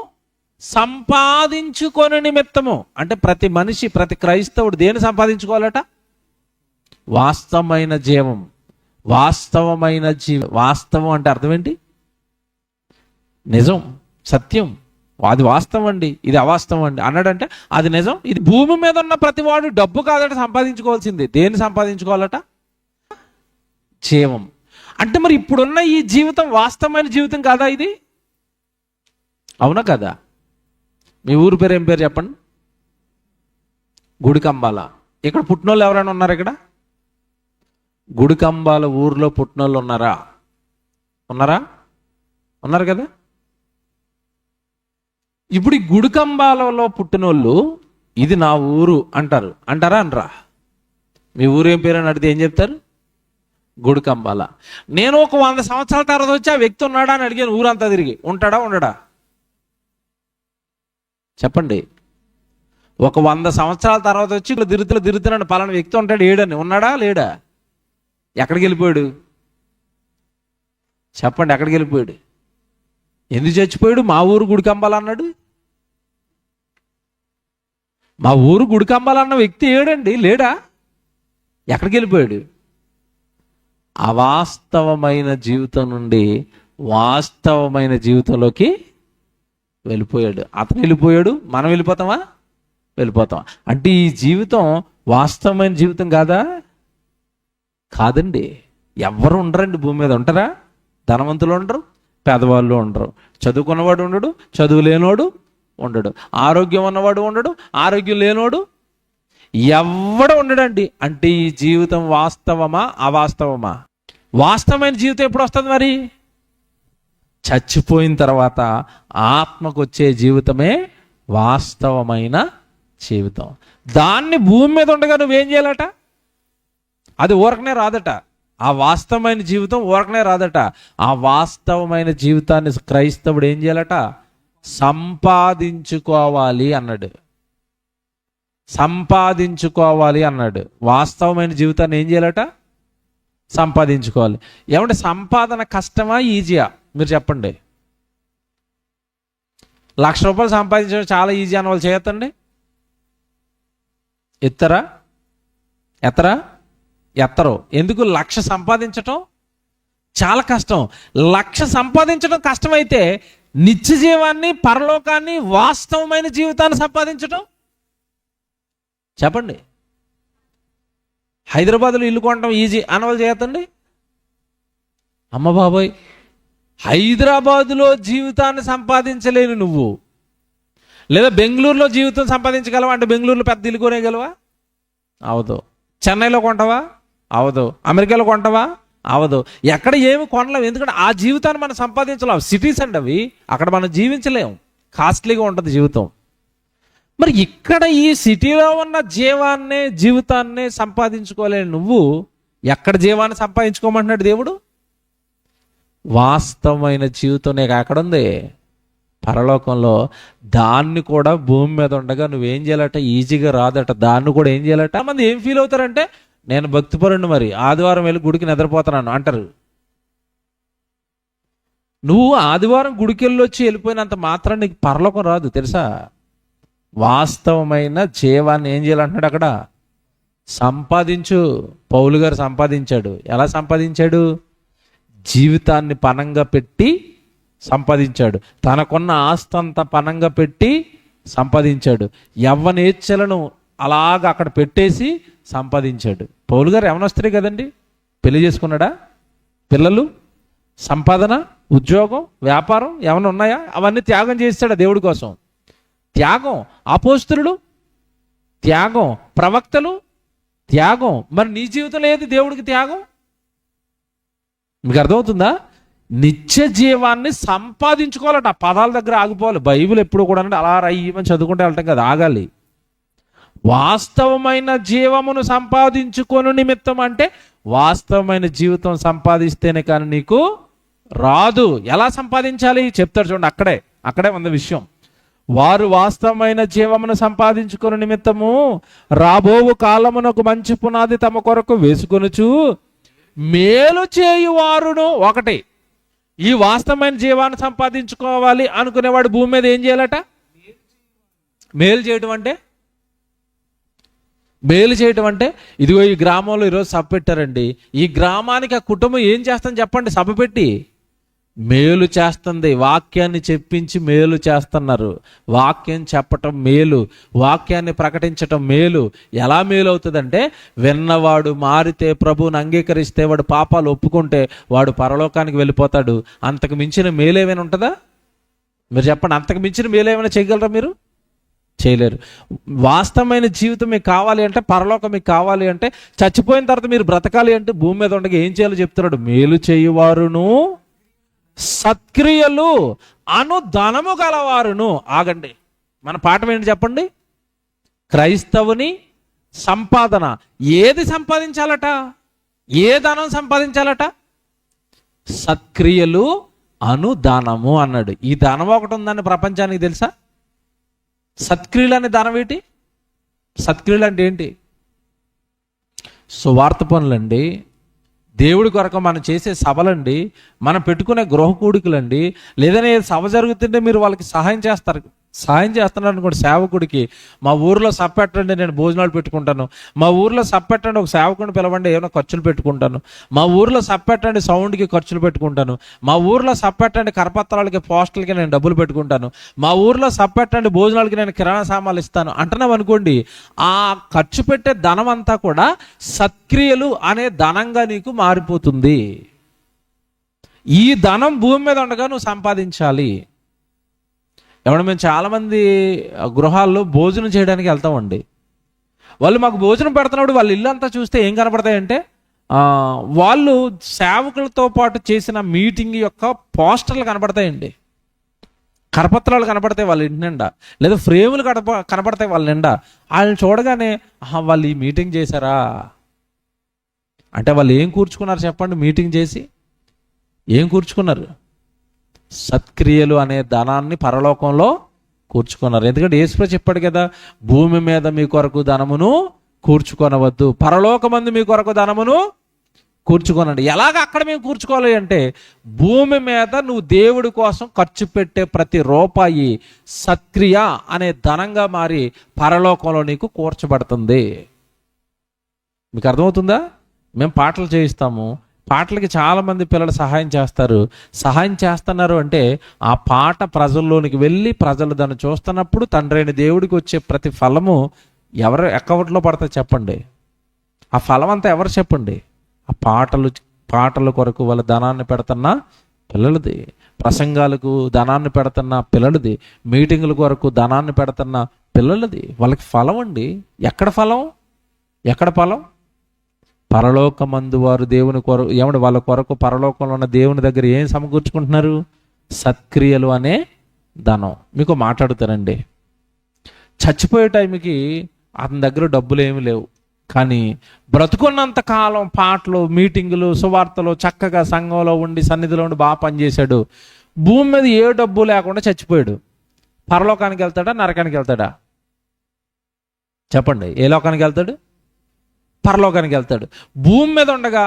సంపాదించుకొని నిమిత్తము అంటే ప్రతి మనిషి, ప్రతి క్రైస్తవుడు దేని సంపాదించుకోవాలట? వాస్తవమైన జీవం. వాస్తవమైన వాస్తవం అంటే అర్థం ఏంటి? నిజం, సత్యం. అది వాస్తవం అండి, ఇది అవాస్తవం అండి అన్నాడంటే అది నిజం. ఇది భూమి మీద ఉన్న ప్రతి వాడు డబ్బు కాదట సంపాదించుకోవాల్సింది. దేన్ని సంపాదించుకోవాలట? జీవం. అంటే మరి ఇప్పుడున్న ఈ జీవితం వాస్తవమైన జీవితం కాదా ఇది? అవునా కదా? మీ ఊరు పేరు ఏం పేరు చెప్పండి? గుడికంబాల. ఇక్కడ పుట్టినోళ్ళు ఎవరైనా ఉన్నారు? ఇక్కడ గుడికంబాల ఊర్లో పుట్టినోళ్ళు ఉన్నారా? ఉన్నారా? ఉన్నారు కదా. ఇప్పుడు ఈ గుడికంబాలలో పుట్టినోళ్ళు ఇది నా ఊరు అంటారు. అంటారా? అనరా? మీ ఊరు ఏం పేరు అని అడిగితే ఏం చెప్తారు? గుడికంబాల. నేను ఒక 100 సంవత్సరాల తర్వాత వచ్చి ఆ వ్యక్తి ఉన్నాడా అని అడిగాను ఊరంతా తిరిగి. ఉంటాడా? ఉండడా? చెప్పండి. ఒక 100 సంవత్సరాల తర్వాత వచ్చి ఇట్లా తిరుగుతున్నాడు పలానా వ్యక్తి ఉంటాడు, ఏడని. ఉన్నాడా? లేడా? ఎక్కడికి వెళ్ళిపోయాడు? చెప్పండి, ఎక్కడికి వెళ్ళిపోయాడు? ఎందుకు చచ్చిపోయాడు? మా ఊరు గుడికంబాల అన్నాడు. మా ఊరు గుడికంబాల అన్న వ్యక్తి ఏడండి? లేడా? ఎక్కడికి వెళ్ళిపోయాడు? అవాస్తవమైన జీవితం నుండి వాస్తవమైన జీవితంలోకి వెళ్ళిపోయాడు. అతను వెళ్ళిపోయాడు, మనం వెళ్ళిపోతామా? వెళ్ళిపోతాం. అంటే ఈ జీవితం వాస్తవమైన జీవితం కాదా? కాదండి. ఎవరు ఉండరండి భూమి మీద. ఉంటారా? ధనవంతులు ఉండరు, పేదవాళ్ళు ఉండరు, చదువుకున్నవాడు ఉండడు, చదువు లేనివాడు ఉండడు, ఆరోగ్యం ఉన్నవాడు ఉండడు, ఆరోగ్యం లేనివాడు ఎవడు ఉండడండి. అంటే ఈ జీవితం వాస్తవమా అవాస్తవమా? వాస్తవమైన జీవితం ఎప్పుడు వస్తుంది మరి? చచ్చిపోయిన తర్వాత ఆత్మకు వచ్చే జీవితమే వాస్తవమైన జీవితం. దాన్ని భూమి మీద ఉండగా నువ్వేం చేయాలట? అది ఊరకనే రాదట. ఆ వాస్తవమైన జీవితం ఊరకనే రాదట. ఆ వాస్తవమైన జీవితాన్ని క్రైస్తవుడు ఏం చేయాలట? సంపాదించుకోవాలి అన్నాడు. సంపాదించుకోవాలి అన్నాడు. వాస్తవమైన జీవితాన్ని ఏం చేయాలట? సంపాదించుకోవాలి. ఏమంటే సంపాదన కష్టమా ఈజీయా? మీరు చెప్పండి. 1,00,000 రూపాయలు సంపాదించడం చాలా ఈజీ అని వాళ్ళు చేయొద్దండి. ఎత్తరా? ఎత్తరు. ఎందుకు? 1,00,000 సంపాదించటం చాలా కష్టం. 1,00,000 సంపాదించడం కష్టమైతే నిత్య జీవాన్ని, పరలోకాన్ని, వాస్తవమైన జీవితాన్ని సంపాదించటం చెప్పండి. హైదరాబాద్లో ఇల్లు కొనడం ఈజీ అని వాళ్ళు చేయొద్దండి. అమ్మ బాబోయ్, హైదరాబాదులో జీవితాన్ని సంపాదించలేని నువ్వు, లేదా బెంగళూరులో జీవితం సంపాదించగలవా? అంటే బెంగళూరులో పెద్ద ఇల్లు కొనేయగలవా? అవదు. చెన్నైలో కొంటావా? అవదు. అమెరికాలో కొంటావా? అవదు. ఎక్కడ ఏమి కొనలేము. ఎందుకంటే ఆ జీవితాన్ని మనం సంపాదించలేము. సిటీస్ అండి అవి. అక్కడ మనం జీవించలేము. కాస్ట్లీగా ఉంటుంది జీవితం. మరి ఇక్కడ ఈ సిటీలో ఉన్న జీవితాన్ని సంపాదించుకోలేని నువ్వు ఎక్కడ జీవాన్ని సంపాదించుకోమంటున్నాడు దేవుడు? వాస్తవమైన జీవితం నీకు ఎక్కడుంది? పరలోకంలో. దాన్ని కూడా భూమి మీద ఉండగా నువ్వేం చేయాలట? ఈజీగా రాదట. దాన్ని కూడా ఏం చేయాలట? మంది ఏం ఫీల్ అవుతారంటే, నేను భక్తిపరుణ్ణి, మరి ఆదివారం వెళ్ళి గుడికి నిద్రపోతున్నాను అంటారు. నువ్వు ఆదివారం గుడికి వెళ్ళొచ్చి వెళ్ళిపోయినంత మాత్రం నీకు పరలోకం రాదు తెలుసా? వాస్తవమైన జీవాన్ని ఏం చేయాలంటున్నాడు అక్కడ? సంపాదించు. పౌలు గారు సంపాదించాడు. ఎలా సంపాదించాడు? జీవితాన్ని పణంగా పెట్టి సంపాదించాడు. తనకున్న ఆస్తంతా పణంగా పెట్టి సంపాదించాడు. యవ్వనేచ్ఛలను అలాగ అక్కడ పెట్టేసి సంపాదించాడు. పౌలు గారు యవ్వనస్తుడే కదండి. పెళ్లి చేసుకున్నాడా? పిల్లలు, సంపాదన, ఉద్యోగం, వ్యాపారం ఏమైనా ఉన్నాయా? అవన్నీ త్యాగం చేస్తాడా దేవుడి కోసం? త్యాగం. అపోస్తలులు త్యాగం, ప్రవక్తలు త్యాగం. మరి నీ జీవితంలో ఏది దేవుడికి త్యాగం? మీకు అర్థమవుతుందా? నిత్య జీవాన్ని సంపాదించుకోవాలట. ఆ పదాల దగ్గర ఆగిపోవాలి. బైబిల్ ఎప్పుడు కూడా అలా రయ్యమని చదువుకుంటే వెళ్ళటం కదా, ఆగాలి. వాస్తవమైన జీవమును సంపాదించుకోను నిమిత్తం అంటే వాస్తవమైన జీవితం సంపాదిస్తేనే కానీ నీకు రాదు. ఎలా సంపాదించాలి చెప్తాడు చూడండి. అక్కడే ఉంది విషయం. వారు వాస్తవమైన జీవమును సంపాదించుకుని నిమిత్తము రాబోవు కాలమునకు మంచి పునాది తమ కొరకు వేసుకొనుచు మేలు చేయువారును. ఒకటి, ఈ వాస్తవమైన జీవాన్ని సంపాదించుకోవాలి అనుకునేవాడు భూమి మీద ఏం చేయాలట? మేలు చేయటం అంటే ఇదిగో ఈ గ్రామంలో ఈరోజు సభ పెట్టారండి. ఈ గ్రామానికి ఆ కుటుంబం ఏం చేస్తుందని చెప్పండి? సభ పెట్టి మేలు చేస్తుంది. వాక్యాన్ని చెప్పించి మేలు చేస్తున్నారు. వాక్యం చెప్పటం మేలు, వాక్యాన్ని ప్రకటించటం మేలు. ఎలా మేలు అవుతుందంటే, విన్నవాడు మారితే, ప్రభువుని అంగీకరిస్తే, వాడు పాపాలు ఒప్పుకుంటే వాడు పరలోకానికి వెళ్ళిపోతాడు. అంతకు మించిన మేలు ఏమైనా ఉంటుందా? మీరు చెప్పండి. అంతకు మించిన మేలు ఏమైనా చేయగలరా మీరు? చేయలేరు. వాస్తవమైన జీవితం మీకు కావాలి అంటే, పరలోకం మీకు కావాలి అంటే, చచ్చిపోయిన తర్వాత మీరు బ్రతకాలి అంటే భూమి మీద ఉండగా ఏం చేయాలో చెప్తున్నాడు. మేలు చేయువారును సత్క్రియలు అనుధనము గలవారును. ఆగండి, మన పాఠం ఏంటి చెప్పండి? క్రైస్తవుని సంపాదన ఏది సంపాదించాలట? ఏ ధనం సంపాదించాలట? సత్క్రియలు అనుదానము అన్నాడు. ఈ ధనం ఒకటి ఉందని ప్రపంచానికి తెలుసా? సత్క్రియలు అనే ధనం ఏంటి? సత్క్రియలు అంటే ఏంటి? సువార్త పనులండి, దేవుడి కొరకు మనం చేసే సభలండి, మనం పెట్టుకునే గృహ కూడికలండి, లేదనే సభ జరుగుతుంటే మీరు వాళ్ళకి సహాయం చేస్తారు సహాయం చేస్తున్నాడు అనుకోండి సేవకుడికి, మా ఊర్లో సప్పెట్టండి నేను భోజనాలు పెట్టుకుంటాను, మా ఊర్లో సప్పెట్టండి ఒక సేవకుడిని పిలవండి ఏమైనా ఖర్చులు పెట్టుకుంటాను, మా ఊర్లో సప్పెట్టండి సౌండ్కి ఖర్చులు పెట్టుకుంటాను, మా ఊర్లో సప్పెట్టండి కరపత్రాలకి పోస్టర్లకి నేను డబ్బులు పెట్టుకుంటాను, మా ఊర్లో సప్పెట్టండి భోజనాలకి నేను కిరాణా సామాన్లు ఇస్తాను అంటున్నాం అనుకోండి, ఆ ఖర్చు పెట్టే ధనం అంతా కూడా సత్క్రియలు అనే ధనంగా నీకు మారిపోతుంది. ఈ ధనం భూమి మీద ఉండగా నువ్వు సంపాదించాలి. ఏమన్నా మేము చాలామంది గృహాల్లో భోజనం చేయడానికి వెళ్తామండి. వాళ్ళు మాకు భోజనం పెడుతున్నప్పుడు వాళ్ళ ఇల్లు అంతా చూస్తే ఏం కనపడతాయంటే వాళ్ళు సేవకులతో పాటు చేసిన మీటింగ్ యొక్క పోస్టర్లు కనపడతాయండి, కరపత్రాలు కనపడతాయి వాళ్ళ ఇంటి నిండా, లేదా ఫ్రేములు కనపడతాయి వాళ్ళ నిండా. వాళ్ళని చూడగానే వాళ్ళు ఈ మీటింగ్ చేశారా అంటే వాళ్ళు ఏం కూర్చుకున్నారు చెప్పండి? మీటింగ్ చేసి ఏం కూర్చుకున్నారు? సత్క్రియలు అనే ధనాన్ని పరలోకంలో కూర్చుకున్నారు. ఎందుకంటే యేసుప్రభు చెప్పాడు కదా, భూమి మీద మీ కొరకు ధనమును కూర్చుకొనవద్దు, పరలోకమందు మీ కొరకు ధనమును కూర్చుకోనండి. ఎలాగ అక్కడ మేము కూర్చుకోవాలి అంటే, భూమి మీద నువ్వు దేవుడి కోసం ఖర్చు పెట్టే ప్రతి రూపాయి సత్క్రియ అనే ధనంగా మారి పరలోకంలో నీకు కూర్చబడుతుంది. మీకు అర్థమవుతుందా? మేము పాటలు చేయిస్తాము, పాటలకి చాలామంది పిల్లలు సహాయం చేస్తారు. సహాయం చేస్తున్నారు అంటే ఆ పాట ప్రజల్లోనికి వెళ్ళి ప్రజలు దాన్ని చూస్తున్నప్పుడు తండ్రైన దేవుడికి వచ్చే ప్రతి ఫలము ఎవరు అకౌంట్లో పడతాయి చెప్పండి? ఆ ఫలం అంతా ఎవరు చెప్పండి? ఆ పాటల కొరకు వాళ్ళ ధనాన్ని పెడుతున్న పిల్లలది, ప్రసంగాలకు ధనాన్ని పెడుతున్న పిల్లలది, మీటింగుల కొరకు ధనాన్ని పెడుతున్న పిల్లలది. వాళ్ళకి ఫలం అండి. ఎక్కడ ఫలం? ఎక్కడ ఫలం? పరలోకమందు వారు దేవుని కొరకు ఏమంటే వాళ్ళ కొరకు పరలోకంలో ఉన్న దేవుని దగ్గర ఏం సమకూర్చుకుంటున్నారు? సత్క్రియలు అనే ధనం. మీకు మాట్లాడుతారండి, చచ్చిపోయే టైంకి అతని దగ్గర డబ్బులు ఏమి లేవు, కానీ బ్రతుకున్నంత కాలం పాటలు, మీటింగులు, సువార్తలు, చక్కగా సంఘంలో ఉండి సన్నిధిలో ఉండి బాగా పనిచేశాడు. భూమి మీద ఏ డబ్బు లేకుండా చచ్చిపోయాడు. పరలోకానికి వెళ్తాడా, నరకానికి వెళ్తాడా చెప్పండి? ఏ లోకానికి వెళ్తాడు? పరలోకానికి వెళ్తాడు. భూమి మీద ఉండగా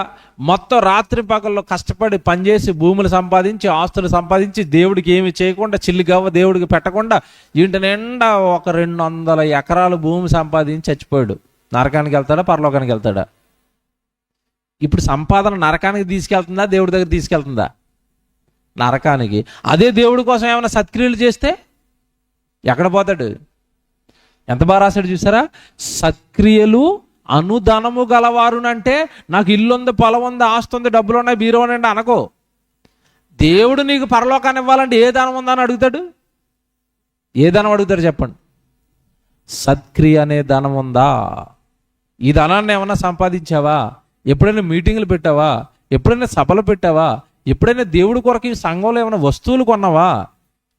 మొత్తం రాత్రి పగల్లో కష్టపడి పనిచేసి భూములు సంపాదించి ఆస్తులు సంపాదించి దేవుడికి ఏమి చేయకుండా, చిల్లిగవ్వ దేవుడికి పెట్టకుండా ఇంటి నిండా ఒక 200 ఎకరాలు భూమి సంపాదించి చచ్చిపోయాడు. నరకానికి వెళ్తాడా, పరలోకానికి వెళ్తాడా? ఇప్పుడు సంపాదన నరకానికి తీసుకెళ్తుందా, దేవుడి దగ్గర తీసుకెళ్తుందా? నరకానికి. అదే దేవుడి కోసం ఏమైనా సత్క్రియలు చేస్తే ఎక్కడ పోతాడు? ఎంత బాగా రాశాడు చూసారా? సత్క్రియలు అనుధనము గలవారునంటే నాకు ఇల్లు ఉంది, పొలం ఉంది, ఆస్తి ఉంది, డబ్బులు ఉన్నాయి, బీరో ఉండండి అనకో. దేవుడు నీకు పరలోకాన్ని ఇవ్వాలంటే ఏ ధనం ఉందని అడుగుతాడు? ఏ ధనం అడుగుతాడు చెప్పండి? సత్క్రియ అనే ధనం ఉందా? ఈ ధనాన్ని ఏమన్నా సంపాదించావా? ఎప్పుడైనా మీటింగులు పెట్టావా? ఎప్పుడైనా సభలు పెట్టావా? ఎప్పుడైనా దేవుడి కొరకు ఈ సంఘంలో ఏమైనా వస్తువులు కొన్నావా?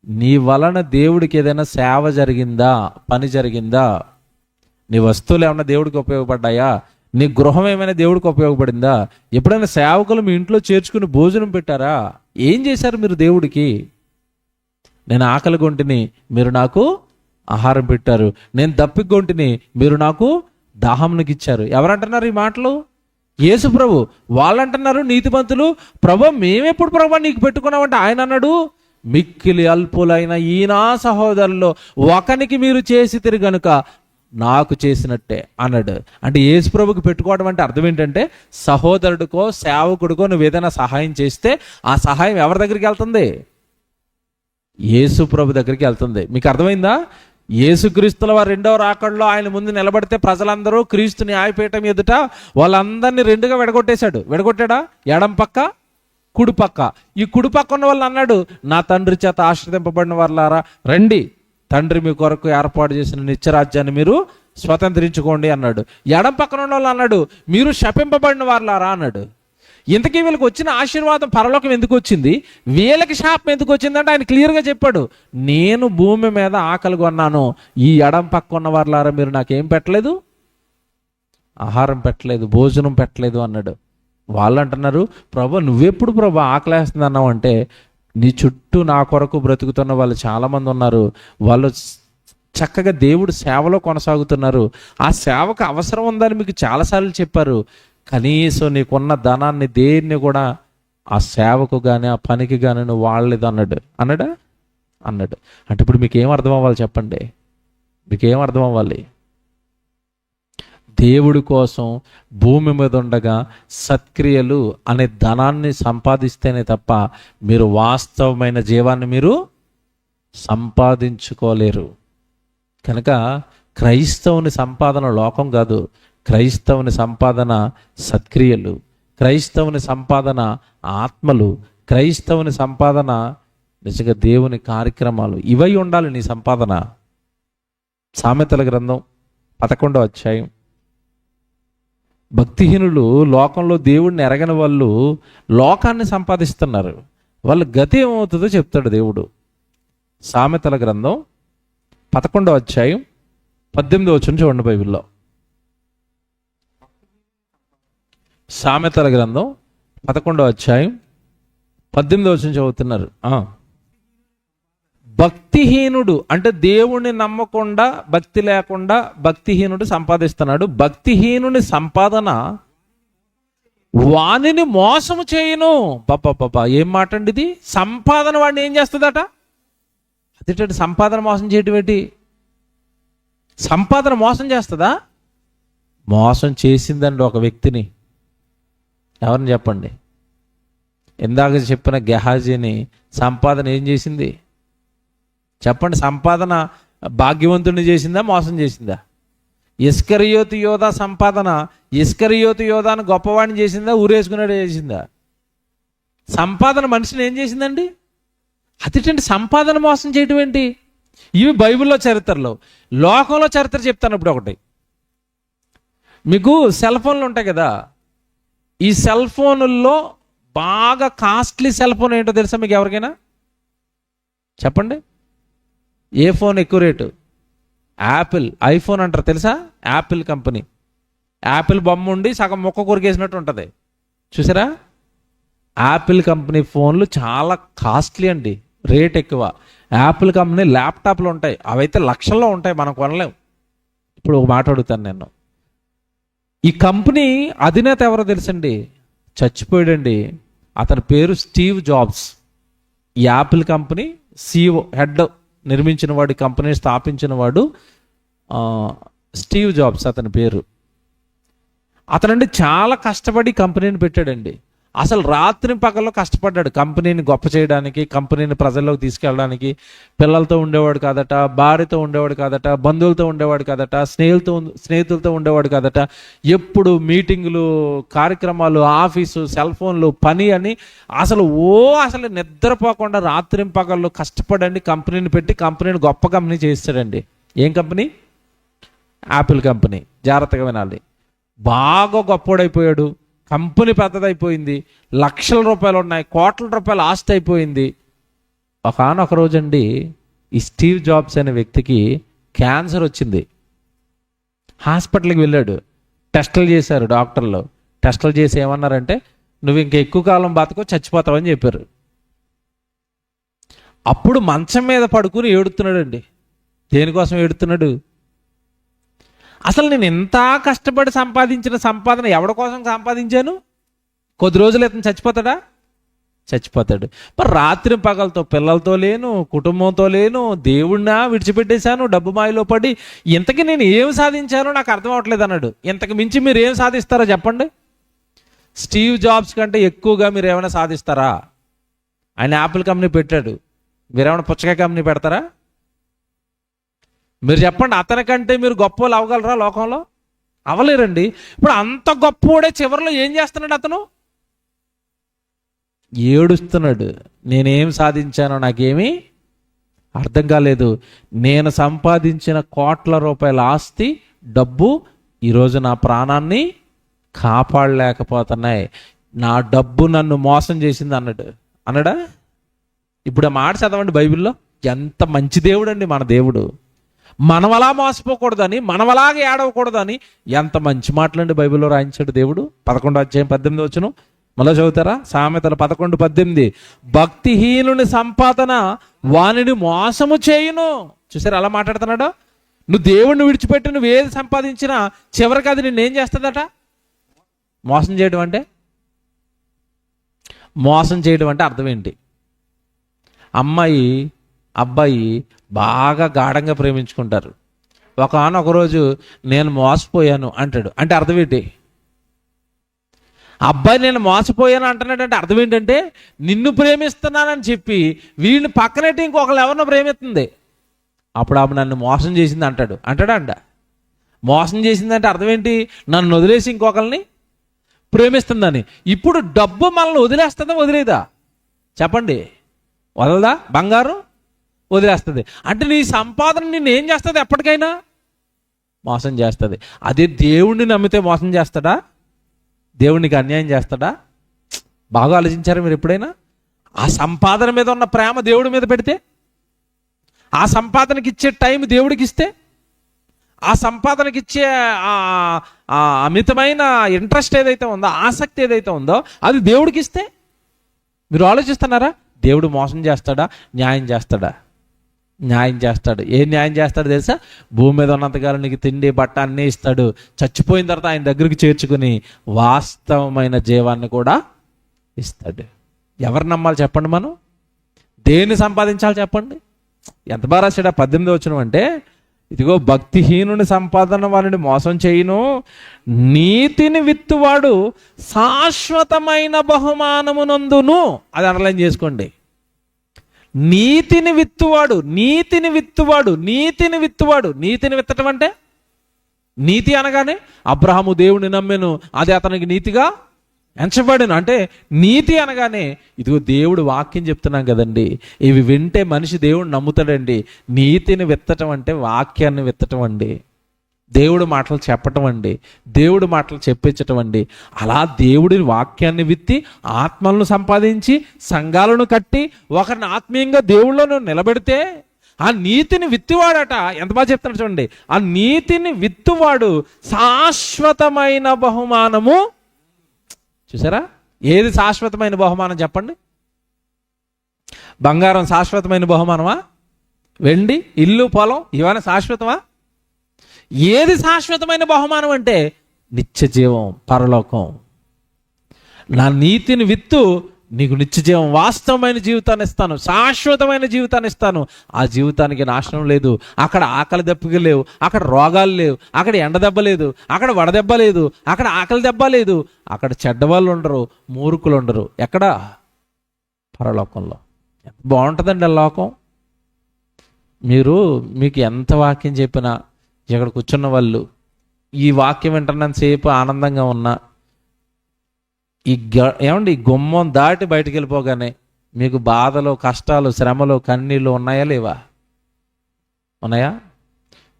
నీ వలన దేవుడికి ఏదైనా సేవ జరిగిందా, పని జరిగిందా? నీ వస్తువులు ఏమైనా దేవుడికి ఉపయోగపడ్డాయా? నీ గృహం ఏమైనా దేవుడికి ఉపయోగపడిందా? ఎప్పుడైనా సేవకులు మీ ఇంట్లో చేర్చుకుని భోజనం పెట్టారా? ఏం చేశారు మీరు దేవుడికి? నేను ఆకలి కొంటిని, మీరు నాకు ఆహారం పెట్టారు. నేను దప్పికొంటిని, మీరు నాకు దాహంకి ఇచ్చారు. ఎవరంటున్నారు ఈ మాటలు? యేసు ప్రభు. వాళ్ళంటున్నారు నీతిమంతులు, ప్రభు మేమెప్పుడు ప్రభు నీకు పెట్టుకున్నామంటే ఆయన అన్నాడు, మిక్కిలి అల్పులైన ఈనా సహోదరుల్లో ఒకనికి మీరు చేసితిరి గనుక నాకు చేసినట్టే అన్నాడు. అంటే యేసు ప్రభుకి పెట్టుకోవడం అంటే అర్థం ఏంటంటే, సహోదరుడికో సేవకుడికో నువ్వు ఏదైనా సహాయం చేస్తే ఆ సహాయం ఎవరి దగ్గరికి వెళ్తుంది? యేసు ప్రభు దగ్గరికి వెళ్తుంది. మీకు అర్థమైందా? యేసుక్రీస్తుల వారు 2వ రాకడలో ఆయన ముందు నిలబడితే ప్రజలందరూ క్రీస్తు న్యాయపీఠం ఎదుట వాళ్ళందరినీ 2గా విడగొట్టేశాడు. విడగొట్టాడా? ఎడం పక్క, కుడి పక్క. ఈ కుడి పక్క ఉన్న వాళ్ళు అన్నాడు, నా తండ్రి చేత ఆశ్రదింపబడిన వాళ్ళారా రండి, తండ్రి మీ కొరకు ఏర్పాటు చేసిన నిత్యరాజ్యాన్ని మీరు స్వతంత్రించుకోండి అన్నాడు. ఎడం పక్కన ఉన్న వాళ్ళు అన్నాడు, మీరు శపింపబడిన వాళ్ళారా అన్నాడు. ఇంతకీ వీళ్ళకి వచ్చిన ఆశీర్వాదం పరలోకం ఎందుకు వచ్చింది, వీళ్ళకి శాపం ఎందుకు వచ్చిందంటే ఆయన క్లియర్గా చెప్పాడు, నేను భూమి మీద ఆకలి కొన్నాను, ఈ ఎడం పక్క ఉన్న వాళ్ళారా మీరు నాకేం పెట్టలేదు, ఆహారం పెట్టలేదు, భోజనం పెట్టలేదు అన్నాడు. వాళ్ళు అంటున్నారు, ప్రభు నువ్వెప్పుడు ప్రభు ఆకలేస్తుంది అన్నావు అంటే, నీ చుట్టూ నా కొరకు బ్రతుకుతున్న వాళ్ళు చాలామంది ఉన్నారు, వాళ్ళు చక్కగా దేవుడు సేవలో కొనసాగుతున్నారు, ఆ సేవకు అవసరం ఉందని మీకు చాలాసార్లు చెప్పారు, కనీసం నీకున్న ధనాన్ని దేన్ని కూడా ఆ సేవకు కానీ ఆ పనికి కానీ నువ్వు వాడలేదు అన్నాడా? అన్నాడు. అంటే ఇప్పుడు మీకు ఏం అర్థం అవ్వాలి చెప్పండి? మీకేం అర్థం అవ్వాలి? దేవుడి కోసం భూమి మీద ఉండగా సత్క్రియలు అనే ధనాన్ని సంపాదిస్తేనే తప్ప మీరు వాస్తవమైన జీవాన్ని మీరు సంపాదించుకోలేరు. కనుక క్రైస్తవుని సంపాదన లోకం కాదు, క్రైస్తవుని సంపాదన సత్క్రియలు, క్రైస్తవుని సంపాదన ఆత్మలు, క్రైస్తవుని సంపాదన నిజంగా దేవుని కార్యక్రమాలు. ఇవై ఉండాలి నీ సంపాదన. సామెతల గ్రంథం 11వ అధ్యాయం. భక్తిహీనులు, లోకంలో దేవుడిని ఎరగని వాళ్ళు లోకాన్ని సంపాదిస్తున్నారు. వాళ్ళ గతి ఏమవుతుందో చెప్తాడు దేవుడు. సామెతల గ్రంథం 11వ అధ్యాయం 18వ వచనం చూడండి బైబిల్లో. సామెతల గ్రంథం 11వ అధ్యాయం 18వ వచనం చదువుతున్నారు. భక్తిహీనుడు అంటే దేవుణ్ణి నమ్మకుండా, భక్తి లేకుండా భక్తిహీనుడు సంపాదిస్తున్నాడు. భక్తిహీనుని సంపాదన వానిని మోసము చేయను. పాప ఏం మాట అండి ఇది? సంపాదన వాడిని ఏం చేస్తుందట? అదేంటి సంపాదన మోసం చేయటం ఏంటి? సంపాదన మోసం చేస్తుందా? మోసం చేసిందండి ఒక వ్యక్తిని. ఎవరిని చెప్పండి? ఇందాక చెప్పిన గెహాజీని సంపాదన ఏం చేసింది చెప్పండి? సంపాదన భాగ్యవంతుడిని చేసిందా, మోసం చేసిందా? ఇస్కరియోతు యోధా సంపాదన ఇస్కరియోతు యోధాను గొప్పవాడిని చేసిందా, ఊరేసుకున్నాడు చేసిందా? సంపాదన మనిషిని ఏం చేసిందండి? అదేంటి సంపాదన మోసం చేయటం ఏంటి? ఇవి బైబిల్లో చరిత్రలో. లోకంలో చరిత్ర చెప్తాను ఇప్పుడు ఒకటి. మీకు సెల్ ఫోన్లు ఉంటాయి కదా, ఈ సెల్ ఫోనుల్లో బాగా కాస్ట్లీ సెల్ ఫోన్ ఏంటో తెలుసా మీకు ఎవరికైనా? చెప్పండి. ఏ ఫోన్ ఎక్కువ రేటు? యాపిల్ ఐఫోన్ అంటారు తెలుసా? Apple company. యాపిల్ బొమ్మ ఉండి సగం మొక్క కొరికేసినట్టు ఉంటుంది, చూసారా? యాపిల్ కంపెనీ ఫోన్లు చాలా కాస్ట్లీ అండి, రేట్ ఎక్కువ. యాపిల్ కంపెనీ ల్యాప్టాప్లు ఉంటాయి, అవైతే లక్షల్లో ఉంటాయి, మనం కొనలేం. ఇప్పుడు ఒక మాట అడుగుతాను నేను. ఈ కంపెనీ అధినేత ఎవరో తెలుసండి? చచ్చిపోయాడండి. అతని పేరు స్టీవ్ జాబ్స్. ఈ యాపిల్ కంపెనీ CEO, హెడ్, నిర్మించిన వాడు, కంపెనీని స్థాపించిన వాడు స్టీవ్ జాబ్స్ అతని పేరు. అతనండి చాలా కష్టపడి కంపెనీని పెట్టాడండి. అసలు రాత్రి పగల్లో కష్టపడ్డాడు కంపెనీని గొప్ప చేయడానికి, కంపెనీని ప్రజల్లోకి తీసుకెళ్ళడానికి. పిల్లలతో ఉండేవాడు కాదట, భార్యతో ఉండేవాడు కాదట, బంధువులతో ఉండేవాడు కాదట, స్నేహితులతో ఉండేవాడు కాదట. ఎప్పుడు మీటింగులు, కార్యక్రమాలు, ఆఫీసు, సెల్ ఫోన్లు, పని అని అసలు నిద్రపోకుండా రాత్రి పగల్లో కష్టపడండి కంపెనీని పెట్టి కంపెనీని గొప్ప కంపెనీ చేస్తాడండి. ఏం కంపెనీ? Apple company. జాగ్రత్తగా వినాలి. బాగా గొప్పోడైపోయాడు, కంపెనీ పెద్దదైపోయింది, లక్షల రూపాయలు ఉన్నాయి, కోట్ల రూపాయల ఆస్తి అయిపోయింది. ఒకనొక రోజండి ఈ స్టీవ్ జాబ్స్ అనే వ్యక్తికి క్యాన్సర్ వచ్చింది. హాస్పిటల్కి వెళ్ళాడు. టెస్టులు చేశారు డాక్టర్లు. టెస్టులు చేసి ఏమన్నారంటే, నువ్వు ఇంకా ఎక్కువ కాలం బతకో, చచ్చిపోతావని చెప్పారు. అప్పుడు మంచం మీద పడుకుని ఏడుతున్నాడండి. దేనికోసం ఏడుతున్నాడు? అసలు నేను ఎంత కష్టపడి సంపాదించిన సంపాదన ఎవరి కోసం సంపాదించాను? కొద్ది రోజులు ఇతను చచ్చిపోతాడా? చచ్చిపోతాడు. మరి రాత్రి పగలతో పిల్లలతో లేను, కుటుంబంతో లేను, దేవుడినా విడిచిపెట్టేశాను, డబ్బు మాయలో పడి ఇంతకీ నేను ఏం సాధించానో నాకు అర్థం అవ్వట్లేదు అన్నాడు. ఇంతకు మించి మీరు ఏం సాధిస్తారో చెప్పండి? స్టీవ్ జాబ్స్ కంటే ఎక్కువగా మీరు ఏమైనా సాధిస్తారా? ఆయన యాపిల్ కంపెనీ పెట్టాడు, మీరేమైనా పుచ్చకాయ కంపెనీ పెడతారా? మీరు చెప్పండి, అతనికంటే మీరు గొప్ప వాళ్ళు అవ్వగలరా లోకంలో? అవ్వలేరండి. ఇప్పుడు అంత గొప్పోడే చివరిలో ఏం చేస్తున్నాడు? అతను ఏడుస్తున్నాడు. నేనేం సాధించానో నాకేమీ అర్థం కాలేదు. నేను సంపాదించిన కోట్ల రూపాయల ఆస్తి, డబ్బు ఈరోజు నా ప్రాణాన్ని కాపాడలేకపోతున్నాయి. నా డబ్బు నన్ను మోసం చేసింది అన్నాడా? ఇప్పుడు ఆ మాట చదవండి బైబిల్లో. ఎంత మంచి దేవుడు అండి మన దేవుడు. మనం అలా మోసపోకూడదని, మనం అలాగే ఏడవకూడదని ఎంత మంచి మాటలండి బైబిల్లో రాయించాడు దేవుడు. 11వ అధ్యాయం 18వ వచనం మళ్ళీ చదువుతారా? సామెతలు 11:18. భక్తిహీనుని సంపాదన వానిని మోసము చేయును. చూసారు అలా మాట్లాడుతున్నాడు. నువ్వు దేవుణ్ణి విడిచిపెట్టి నువ్వు ఏది సంపాదించినా చివరికి అది నిన్నేం చేస్తుందట? మోసం చేయడం అంటే అర్థం ఏంటి? అమ్మాయి అబ్బాయి బాగా గాఢంగా ప్రేమించుకుంటారు. ఒక రోజు నేను మోసపోయాను అంటాడు. అంటే అర్థం ఏంటి? అబ్బాయి నేను మోసపోయాను అంటున్నాడంటే అర్థం ఏంటంటే నిన్ను ప్రేమిస్తున్నానని చెప్పి వీడిని పక్కనెట్టి ఇంకొకరు ఎవరినో ప్రేమిస్తుంది. అప్పుడు ఆమె నన్ను మోసం చేసింది అంటాడు. అంటాడా? మోసం చేసిందంటే అర్థం ఏంటి? నన్ను వదిలేసి ఇంకొకరిని ప్రేమిస్తుందని. ఇప్పుడు డబ్బు మనల్ని వదిలేస్తుందా వదిలేదా చెప్పండి? వదలదా? బంగారం వదిలేస్తుంది. అంటే నీ సంపాదన నిన్ను ఏం చేస్తుంది? ఎప్పటికైనా మోసం చేస్తుంది. అదే దేవుణ్ణి నమ్మితే మోసం చేస్తాడా? దేవునికి అన్యాయం చేస్తాడా? బాగా ఆలోచించారా మీరు ఎప్పుడైనా? ఆ సంపాదన మీద ఉన్న ప్రేమ దేవుడి మీద పెడితే, ఆ సంపాదనకి ఇచ్చే టైం దేవుడికి ఇస్తే, ఆ సంపాదనకి ఇచ్చే అమితమైన ఇంట్రెస్ట్ ఏదైతే ఉందో, ఆసక్తి ఏదైతే ఉందో అది దేవుడికి ఇస్తే, మీరు ఆలోచిస్తున్నారా? దేవుడు మోసం చేస్తాడా? న్యాయం చేస్తాడా? న్యాయం చేస్తాడు. ఏం న్యాయం చేస్తాడు తెలుసా? భూమి మీద ఉన్నంతకాలం నీకు తిండి బట్ట అన్నీ ఇస్తాడు. చచ్చిపోయిన తర్వాత ఆయన దగ్గరికి చేర్చుకుని వాస్తవమైన జీవాన్ని కూడా ఇస్తాడు. ఎవరు నమ్మాలి చెప్పండి? మనం దేన్ని సంపాదించాలి చెప్పండి? ఎంత బాగా రాశాడు 18వ వచనం అంటే, ఇదిగో భక్తిహీనుని సంపాదన వారిని మోసం చేయును, నీతిని విత్తువాడు శాశ్వతమైన బహుమానమునందును. అది అండర్లైన్ చేసుకోండి. నీతిని విత్తువాడు, నీతిని విత్తువాడు, నీతిని విత్తువాడు. నీతిని విత్తటం అంటే, నీతి అనగానే అబ్రహాము దేవుని నమ్మెను, అది అతనికి నీతిగా ఎంచబడిను. అంటే నీతి అనగానే ఇదిగో దేవుడు వాక్యం చెప్తున్నాం కదండి, ఇవి వింటే మనిషి దేవుడు నమ్ముతాడండి. నీతిని విత్తటం అంటే వాక్యాన్ని విత్తటం అండి, దేవుడు మాటలు చెప్పటం అండి, దేవుడు మాటలు చెప్పించటం అండి. అలా దేవుడి వాక్యాన్ని విత్తి ఆత్మలను సంపాదించి సంఘాలను కట్టి ఒకరిని ఆత్మీయంగా దేవుళ్ళను నిలబెడితే ఆ నీతిని విత్తువాడట. ఎంత బాగా చెప్తాడు చూడండి. ఆ నీతిని విత్తువాడు శాశ్వతమైన బహుమానము. చూసారా? ఏది శాశ్వతమైన బహుమానం చెప్పండి? బంగారం శాశ్వతమైన బహుమానమా? వెండి, ఇల్లు, పొలం ఇవన్నీ శాశ్వతమా? ఏది శాశ్వతమైన బహుమానం అంటే నిత్య జీవం, పరలోకం. నా నీతిని విత్తు, నీకు నిత్య జీవం, వాస్తవమైన జీవితాన్ని ఇస్తాను, శాశ్వతమైన జీవితాన్ని ఇస్తాను. ఆ జీవితానికి నాశనం లేదు, అక్కడ ఆకలి దెబ్బలు లేవు, అక్కడ రోగాలు లేవు, అక్కడ ఎండ దెబ్బ లేదు, అక్కడ వడదెబ్బ లేదు, అక్కడ ఆకలి దెబ్బ లేదు, అక్కడ చెడ్డవాళ్ళు ఉండరు, మూర్ఖులు ఉండరు. ఎక్కడ? పరలోకంలో. ఎంత బాగుంటుందండి ఆ లోకం. మీకు ఎంత వాక్యం చెప్పినా, ఇక్కడ కూర్చున్న వాళ్ళు ఈ వాక్యం వింటున్నంతసేపు ఆనందంగా ఉన్నా, ఏమండి ఈ గుమ్మం దాటి బయటికి వెళ్ళిపోగానే మీకు బాధలు, కష్టాలు, శ్రమలు, కన్నీళ్ళు ఉన్నాయా లేవా? ఉన్నాయా?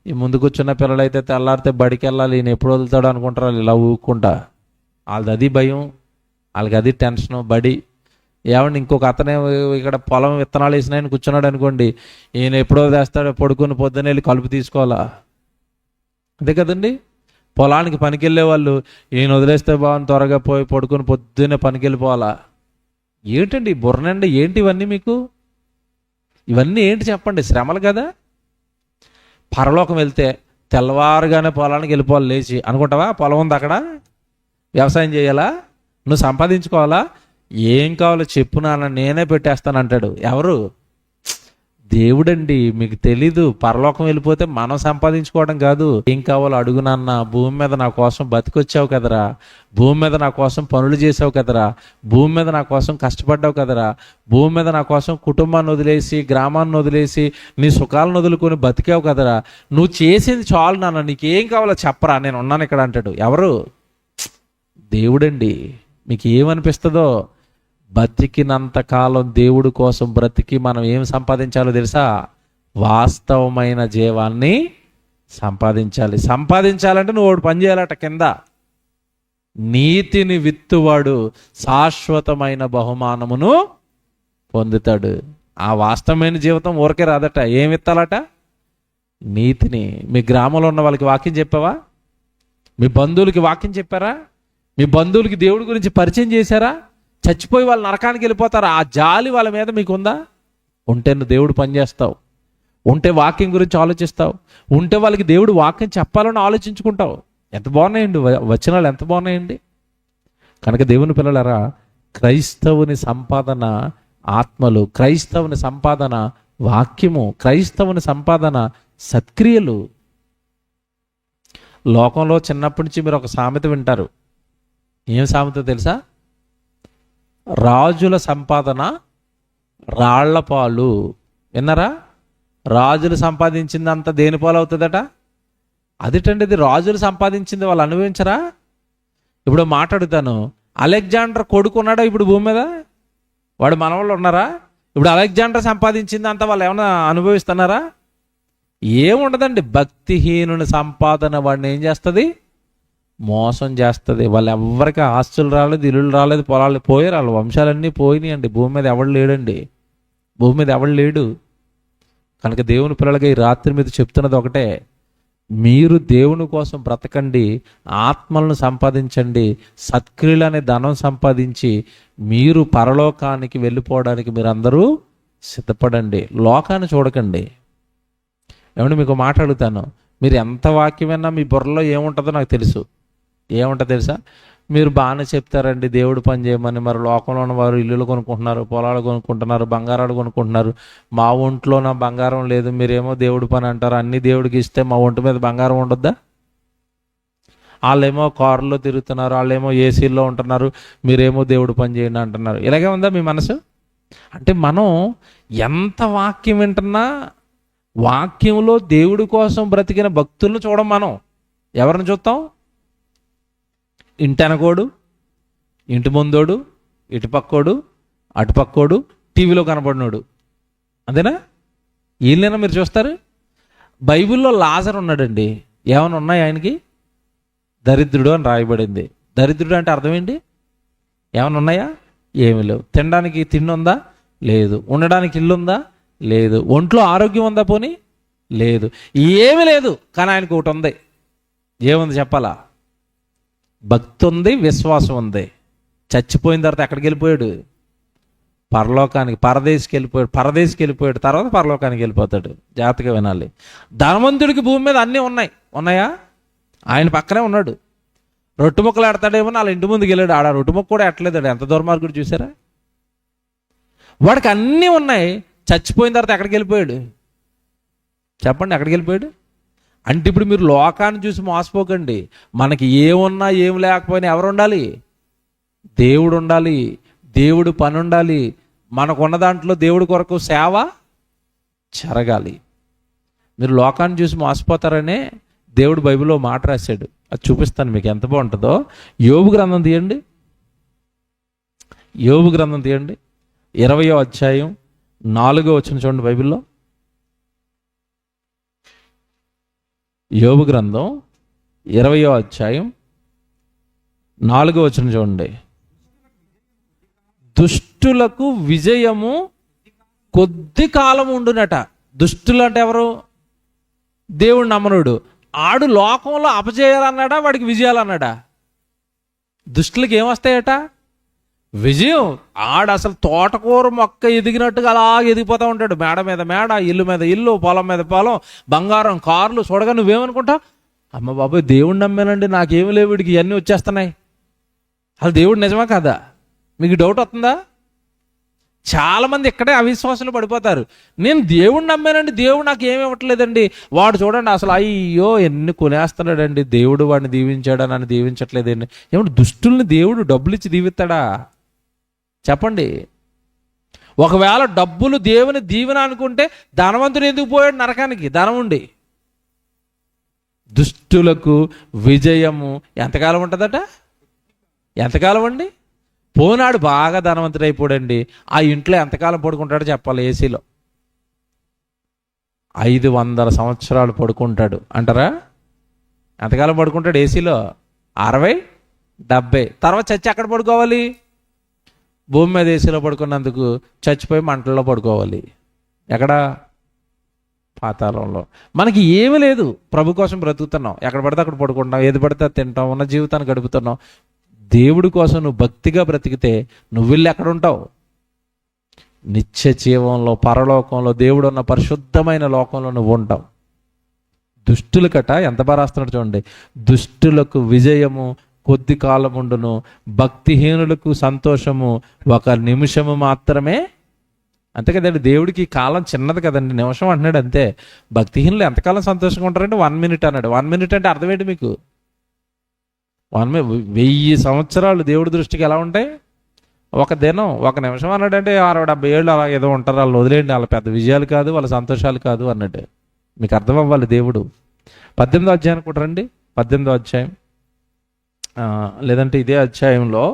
ఈ ముందు కూర్చున్న పిల్లలైతే తెల్లారితే బడికి వెళ్ళాలి, ఈయన ఎప్పుడు వదులుతాడు అనుకుంటారు. ఇలా ఊక్కుంటా, వాళ్ళది అది భయం, వాళ్ళకి అది టెన్షను. బడి ఏమండి ఇంకొక అతనే ఇక్కడ పొలం విత్తనాలు వేసినాయని కూర్చున్నాడు అనుకోండి, ఈయన ఎప్పుడో వేస్తాడో పడుకుని పొద్దున్న వెళ్ళి కలుపు తీసుకోవాలా. అంతే కదండి. పొలానికి పనికి వెళ్ళే వాళ్ళు ఈయన వదిలేస్తే బాగుంది, త్వరగా పోయి పడుకుని పొద్దున్నే పనికి వెళ్ళిపోవాలా. ఏంటండి బుర్రండి? ఏంటి ఇవన్నీ? మీకు ఇవన్నీ ఏంటి చెప్పండి? శ్రమలు కదా. పరలోకం వెళ్తే తెల్లవారుగానే పొలానికి వెళ్ళిపోవాలి లేచి. అనుకుంటావా? పొలం ఉంది అక్కడ, వ్యవసాయం చేయాలా, నువ్వు సంపాదించుకోవాలా, ఏం కావాలో చెప్పు నాన్న నేనే పెట్టేస్తానంటాడు. ఎవరు? దేవుడండి. మీకు తెలీదు. పరలోకం వెళ్ళిపోతే మనం సంపాదించుకోవడం కాదు. ఏం కావాలో అడుగు నాన్న, భూమి మీద నా కోసం బతికొచ్చావు కదరా, భూమి మీద నా కోసం పనులు చేసావు కదరా, భూమి మీద నా కోసం కష్టపడ్డావు కదరా, భూమి మీద నా కోసం కుటుంబాన్ని వదిలేసి, గ్రామాన్ని వదిలేసి, నీ సుఖాలను వదులుకొని బతికావు కదరా, నువ్వు చేసింది చాలు నాన్న, నీకేం కావాలో చెప్పరా, నేను ఉన్నాను ఇక్కడ అంటాడు. ఎవరు? దేవుడండి. మీకు ఏమనిపిస్తుందో? బతికినంత కాలం దేవుడి కోసం బ్రతికి మనం ఏం సంపాదించాలో తెలుసా? వాస్తవమైన జీవాన్ని సంపాదించాలి. సంపాదించాలంటే నువ్వు ఒకటి పని చేయాలట కింద. నీతిని విత్తువాడు శాశ్వతమైన బహుమానమును పొందుతాడు. ఆ వాస్తవమైన జీవితం ఊరికే రాదట. ఏం విత్తాలట? నీతిని. మీ గ్రామంలో ఉన్న వాళ్ళకి వాక్యం చెప్పావా? మీ బంధువులకి వాక్యం చెప్పారా? మీ బంధువులకి దేవుడి గురించి పరిచయం చేశారా? చచ్చిపోయి వాళ్ళు నరకానికి వెళ్ళిపోతారు, ఆ జాలి వాళ్ళ మీద మీకుందా? ఉంటే నువ్వు దేవుడు పనిచేస్తావు, ఉంటే వాక్యం గురించి ఆలోచిస్తావు, ఉంటే వాళ్ళకి దేవుడు వాక్యం చెప్పాలని ఆలోచించుకుంటావు. ఎంత బాగున్నాయండి వచనాలు, ఎంత బాగున్నాయండి. కనుక దేవుని పిల్లలారా, క్రైస్తవుని సంపాదన ఆత్మలు, క్రైస్తవుని సంపాదన వాక్యము. క్రైస్తవుని సంపాదన సత్క్రియలు. లోకంలో చిన్నప్పటి నుంచి మీరు ఒక సామెత వింటారు. ఏం సామెత తెలుసా? రాజుల సంపాదన రాళ్ల పాలు. విన్నారా? రాజులు సంపాదించిందంతా దేని పాలు అవుతుందట? అదేటండి, ఇది రాజులు సంపాదించింది వాళ్ళు అనుభవించరా? ఇప్పుడు మాట్లాడుతాను, అలెగ్జాండర్ కొడుకు ఉన్నాడా ఇప్పుడు భూమి మీద? వాడు మనవాళ్ళు ఉన్నారా? ఇప్పుడు అలెగ్జాండర్ సంపాదించిందంతా వాళ్ళు ఏమైనా అనుభవిస్తున్నారా? ఏముండదండి. భక్తిహీనుని సంపాదన వాడిని ఏం చేస్తుంది? మోసం చేస్తుంది. వాళ్ళు ఎవరికి ఆస్తులు రాలేదు, ఇల్లులు రాలేదు, పొలాలు పోయారు, వాళ్ళ వంశాలన్నీ పోయినాయండి. భూమి మీద ఎవడు లేడండి. భూమి మీద ఎవడు లేడు. కనుక దేవుని పిల్లలకి ఈ రాత్రి మీద చెప్తున్నది ఒకటే, మీరు దేవుని కోసం బ్రతకండి, ఆత్మలను సంపాదించండి, సత్క్రియలు అనే ధనం సంపాదించి మీరు పరలోకానికి వెళ్ళిపోవడానికి మీరందరూ సిద్ధపడండి. లోకాన్ని చూడకండి. ఏమంటే మీకు మాట్లాడుతాను, మీరు ఎంత వాక్యమైనా మీ బుర్రలో ఏముంటుందో నాకు తెలుసు. ఏముంటుందో తెలుసా? మీరు బాగానే చెప్తారండి దేవుడు పని చేయమని, మరి లోకంలో ఉన్న వారు ఇల్లులు కొనుక్కుంటున్నారు, పొలాలు కొనుక్కుంటున్నారు, బంగారాలు కొనుక్కుంటున్నారు. మా ఒంట్లో నా బంగారం లేదు, మీరేమో దేవుడు పని అంటారు. అన్ని దేవుడికి ఇస్తే మా ఒంటి మీద బంగారం ఉండొద్దా? వాళ్ళేమో కారులో తిరుగుతున్నారు, వాళ్ళేమో ఏసీల్లో ఉంటున్నారు, మీరేమో దేవుడు పని చేయండి అంటున్నారు. ఇలాగే ఉందా మీ మనసు? అంటే మనం ఎంత వాక్యం వింటున్నా, వాక్యంలో దేవుడి కోసం బ్రతికిన భక్తులను చూడం. మనం ఎవరిని చూస్తాం? ఇంటెనకోడు, ఇంటి ముందోడు, ఇటుపక్కోడు, అటుపక్కోడు, టీవీలో కనబడినోడు, అంతేనా? వీళ్ళైనా మీరు చూస్తారు? బైబిల్లో లాజర్ ఉన్నాడండి. ఏమైనా ఉన్నాయి ఆయనకి? దరిద్రుడు అని రాయబడింది. దరిద్రుడు అంటే అర్థం ఏంటి? ఏమైనా ఉన్నాయా? ఏమి లేవు. తినడానికి తిండి ఉందా? లేదు. ఉండడానికి ఇల్లు ఉందా? లేదు. ఒంట్లో ఆరోగ్యం ఉందా? పోనీ లేదు. ఏమీ లేదు. కానీ ఆయనకు ఒకటి ఉంది. ఏముంది చెప్పాలా? భక్తి ఉంది, విశ్వాసం ఉంది. చచ్చిపోయిన తర్వాత ఎక్కడికి వెళ్ళిపోయాడు? పరలోకానికి, పరదేశికి వెళ్ళిపోయాడు. తర్వాత పరలోకానికి వెళ్ళిపోతాడు. జాగ్రత్తగా వినాలి. ధనవంతుడికి భూమి మీద అన్నీ ఉన్నాయా? ఆయన పక్కనే ఉన్నాడు. రొట్టె ముక్కలు ఆడతాడేమో, వాళ్ళ ఇంటి ముందుకు వెళ్ళాడు. ఆడ రొట్టె ముక్క కూడా ఎట్టలేదాడు. ఎంత దుర్మార్గుడు చూసారా? వాడికి అన్నీ ఉన్నాయి. చచ్చిపోయిన తర్వాత ఎక్కడికి వెళ్ళిపోయాడు? చెప్పండి, ఎక్కడికి వెళ్ళిపోయాడు? అంటే ఇప్పుడు మీరు లోకాన్ని చూసి మోసపోకండి. మనకి ఏమున్నా ఏం లేకపోయినా ఎవరు ఉండాలి? దేవుడు ఉండాలి. దేవుడు పని ఉండాలి. మనకున్న దాంట్లో దేవుడి కొరకు సేవ జరగాలి. మీరు లోకాన్ని చూసి మోసపోతారనే దేవుడు బైబిల్లో మాట రాశాడు. అది చూపిస్తాను మీకు, ఎంత బాగుంటుందో. యోబు గ్రంథం తీయండి. యోబు గ్రంథం తీయండి. 20వ అధ్యాయం 4వ వచనం చూడండి బైబిల్లో. యోబు గ్రంథం 20వ అధ్యాయం 4వ వచనం చూడండి. దుష్టులకు విజయము కొద్ది కాలం ఉండునట. దుష్టులు అంటే ఎవరు? దేవుడు నమ్మనుడు. ఆడు లోకంలో అపజయాలన్నాడా, వాడికి విజయాలన్నాడా? దుష్టులకి ఏమొస్తాయట? విజయం. ఆడు అసలు తోటకూర మొక్క ఎదిగినట్టుగా అలా ఎదిగిపోతూ ఉంటాడు. మేడ మీద మేడ, ఇల్లు మీద ఇల్లు, పొలం మీద పొలం, బంగారం, కార్లు చూడగా నువ్వేమనుకుంటావు? అమ్మ బాబాయ్, దేవుడు నమ్మానండి, నాకేమి లేవు, వీడికి ఇవన్నీ వచ్చేస్తున్నాయి. అసలు దేవుడు నిజమా కదా? మీకు డౌట్ వస్తుందా? చాలామంది ఇక్కడే అవిశ్వాసాలు పడిపోతారు. నేను దేవుడు నమ్మానండి, దేవుడు నాకు ఏమి ఇవ్వట్లేదండి. వాడు చూడండి అసలు అయ్యో ఎన్ని కొనేస్తున్నాడండి, దేవుడు వాడిని దీవించాడా, నన్ను దీవించట్లేదండి. ఏమంటే దుష్టుల్ని దేవుడు డబ్బులు ఇచ్చి దీవిస్తాడా? చెప్పండి. ఒకవేళ డబ్బులు దేవుని దీవెన అనుకుంటే ధనవంతుడు ఎందుకు పోయాడు నరకానికి? ధనం ఉండి. దుష్టులకు విజయము ఎంతకాలం ఉంటుందట? ఎంతకాలం అండి? పోనాడు బాగా ధనవంతుడు అయిపోడండి, ఆ ఇంట్లో ఎంతకాలం పడుకుంటాడో చెప్పాలి? ఏసీలో 500 సంవత్సరాలు పడుకుంటాడు అంటారా? ఎంతకాలం పడుకుంటాడు ఏసీలో? 60, 70. తర్వాత చచ్చి ఎక్కడ పడుకోవాలి? భూమి మీద ఏసీలో పడుకున్నందుకు చచ్చిపోయి మంటల్లో పడుకోవాలి. ఎక్కడ? పాతాళంలో. మనకి ఏమీ లేదు. ప్రభు కోసం బ్రతుకుతున్నాం. ఎక్కడ పడితే అక్కడ పడుకుంటాం, ఏది పడితే తింటాం, ఉన్న జీవితాన్ని గడుపుతున్నాం. దేవుడి కోసం నువ్వు భక్తిగా బ్రతికితే నువ్వు వెళ్ళి ఎక్కడ ఉంటావు? నిత్య జీవంలో, పరలోకంలో, దేవుడు ఉన్న పరిశుద్ధమైన లోకంలో నువ్వు ఉంటావు. దుష్టులకట ఎంత బాగా రాస్తున్నాడు చూడండి. దుష్టులకు విజయము కొద్ది కాలం ఉండును, భక్తిహీనులకు సంతోషము ఒక నిమిషము మాత్రమే అంతే కదండి, దేవుడికి ఈ కాలం చిన్నది కదండి, నిమిషం అంటున్నాడు అంతే. భక్తిహీనులు ఎంతకాలం సంతోషంగా ఉంటారంటే 1 minute అన్నాడు. 1 minute అంటే అర్థం ఏంటి మీకు? 1000 సంవత్సరాలు దేవుడి దృష్టికి ఎలా ఉంటాయి? ఒక దినం, ఒక నిమిషం అన్నాడంటే 60-70 ఏళ్ళు అలా ఏదో ఉంటారు, వాళ్ళు వదిలేయండి, వాళ్ళ పెద్ద విజయాలు కాదు, వాళ్ళ సంతోషాలు కాదు అన్నట్టు. మీకు అర్థం అవ్వాలి దేవుడు. 18వ అధ్యాయం కూడా రండి. 18వ అధ్యాయం లేదంటే ఇదే అధ్యాయంలో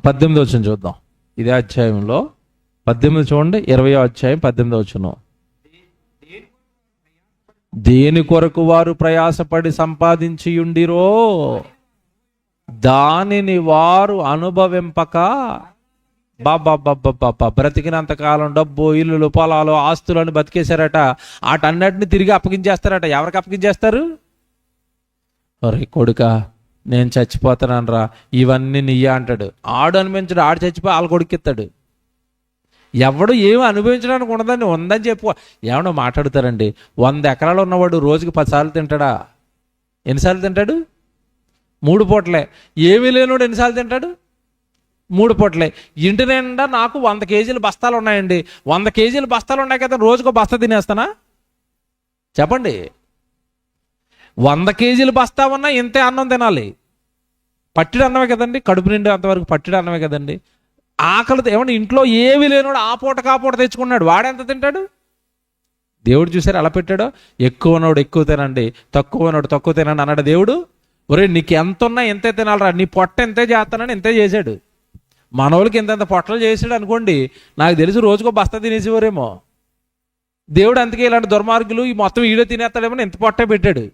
18వ వచనం చూద్దాం. ఇదే అధ్యాయంలో 18 చూడండి, 20వ అధ్యాయం 18వ వచనం. దేని కొరకు వారు ప్రయాసపడి సంపాదించి ఉండిరో దానిని వారు అనుభవింపక, బాబా బ్రతికినంత కాలం డబ్బు, ఇల్లులు, పొలాలు, ఆస్తులను బతికేశారట. వాటన్నిటిని తిరిగి అప్పగించేస్తారట. ఎవరికి అప్పగించేస్తారు? ఒరే కొడుకా, నేను చచ్చిపోతానని రా, ఇవన్నీ నీయా అంటాడు. ఆడు అనుభవించడు, ఆడు చచ్చిపోయి వాళ్ళ కొడుకెత్తాడు. ఎవడు ఏమి అనుభవించడానికి ఉండదని ఉందని చెప్పు ఏమన్నా మాట్లాడతారండి. 100 ఎకరాలు ఉన్నవాడు రోజుకి 10 సార్లు తింటాడా? ఎన్నిసార్లు తింటాడు? 3 పూటలే. ఏమీ లేనివాడు ఎన్నిసార్లు తింటాడు? 3 పూటలే. ఇంటి నిండా నాకు 100 కేజీల బస్తాలు ఉన్నాయండి. 100 కేజీల బస్తాలు ఉన్నాయి కదా, రోజుకో బస్తా తినేస్తానా? చెప్పండి. 100 కేజీల బస్తా ఉన్నా ఇంతే అన్నం తినాలి. పట్టిడి అన్నమే కదండి, కడుపు నిండి అంతవరకు పట్టిడి అన్నమే కదండి. ఆకలితో ఏమన్నా ఇంట్లో ఏమీ లేనివాడు ఆ పూట తెచ్చుకున్నాడు, వాడెంత తింటాడు? దేవుడు చూసారు ఎలా పెట్టాడో. ఎక్కువ ఉన్నవాడు ఎక్కువ తినండి, తక్కువ ఉన్నవాడు తక్కువ తినండి అన్నాడు దేవుడు. ఒరే నీకు ఎంత ఉన్నా ఎంతే తినాలరా, నీ పొట్ట ఎంతే చేస్తానని ఎంతే చేశాడు. మనోళ్ళకి ఇంత పొట్టలు చేసాడు అనుకోండి, నాకు తెలిసి రోజుకో బస్తా తినేసేవారేమో. దేవుడు అందుకే ఇలాంటి దుర్మార్గులు ఈ మొత్తం ఈడో తినేస్తాడేమో ఎంత పొట్టే పెట్టాడు.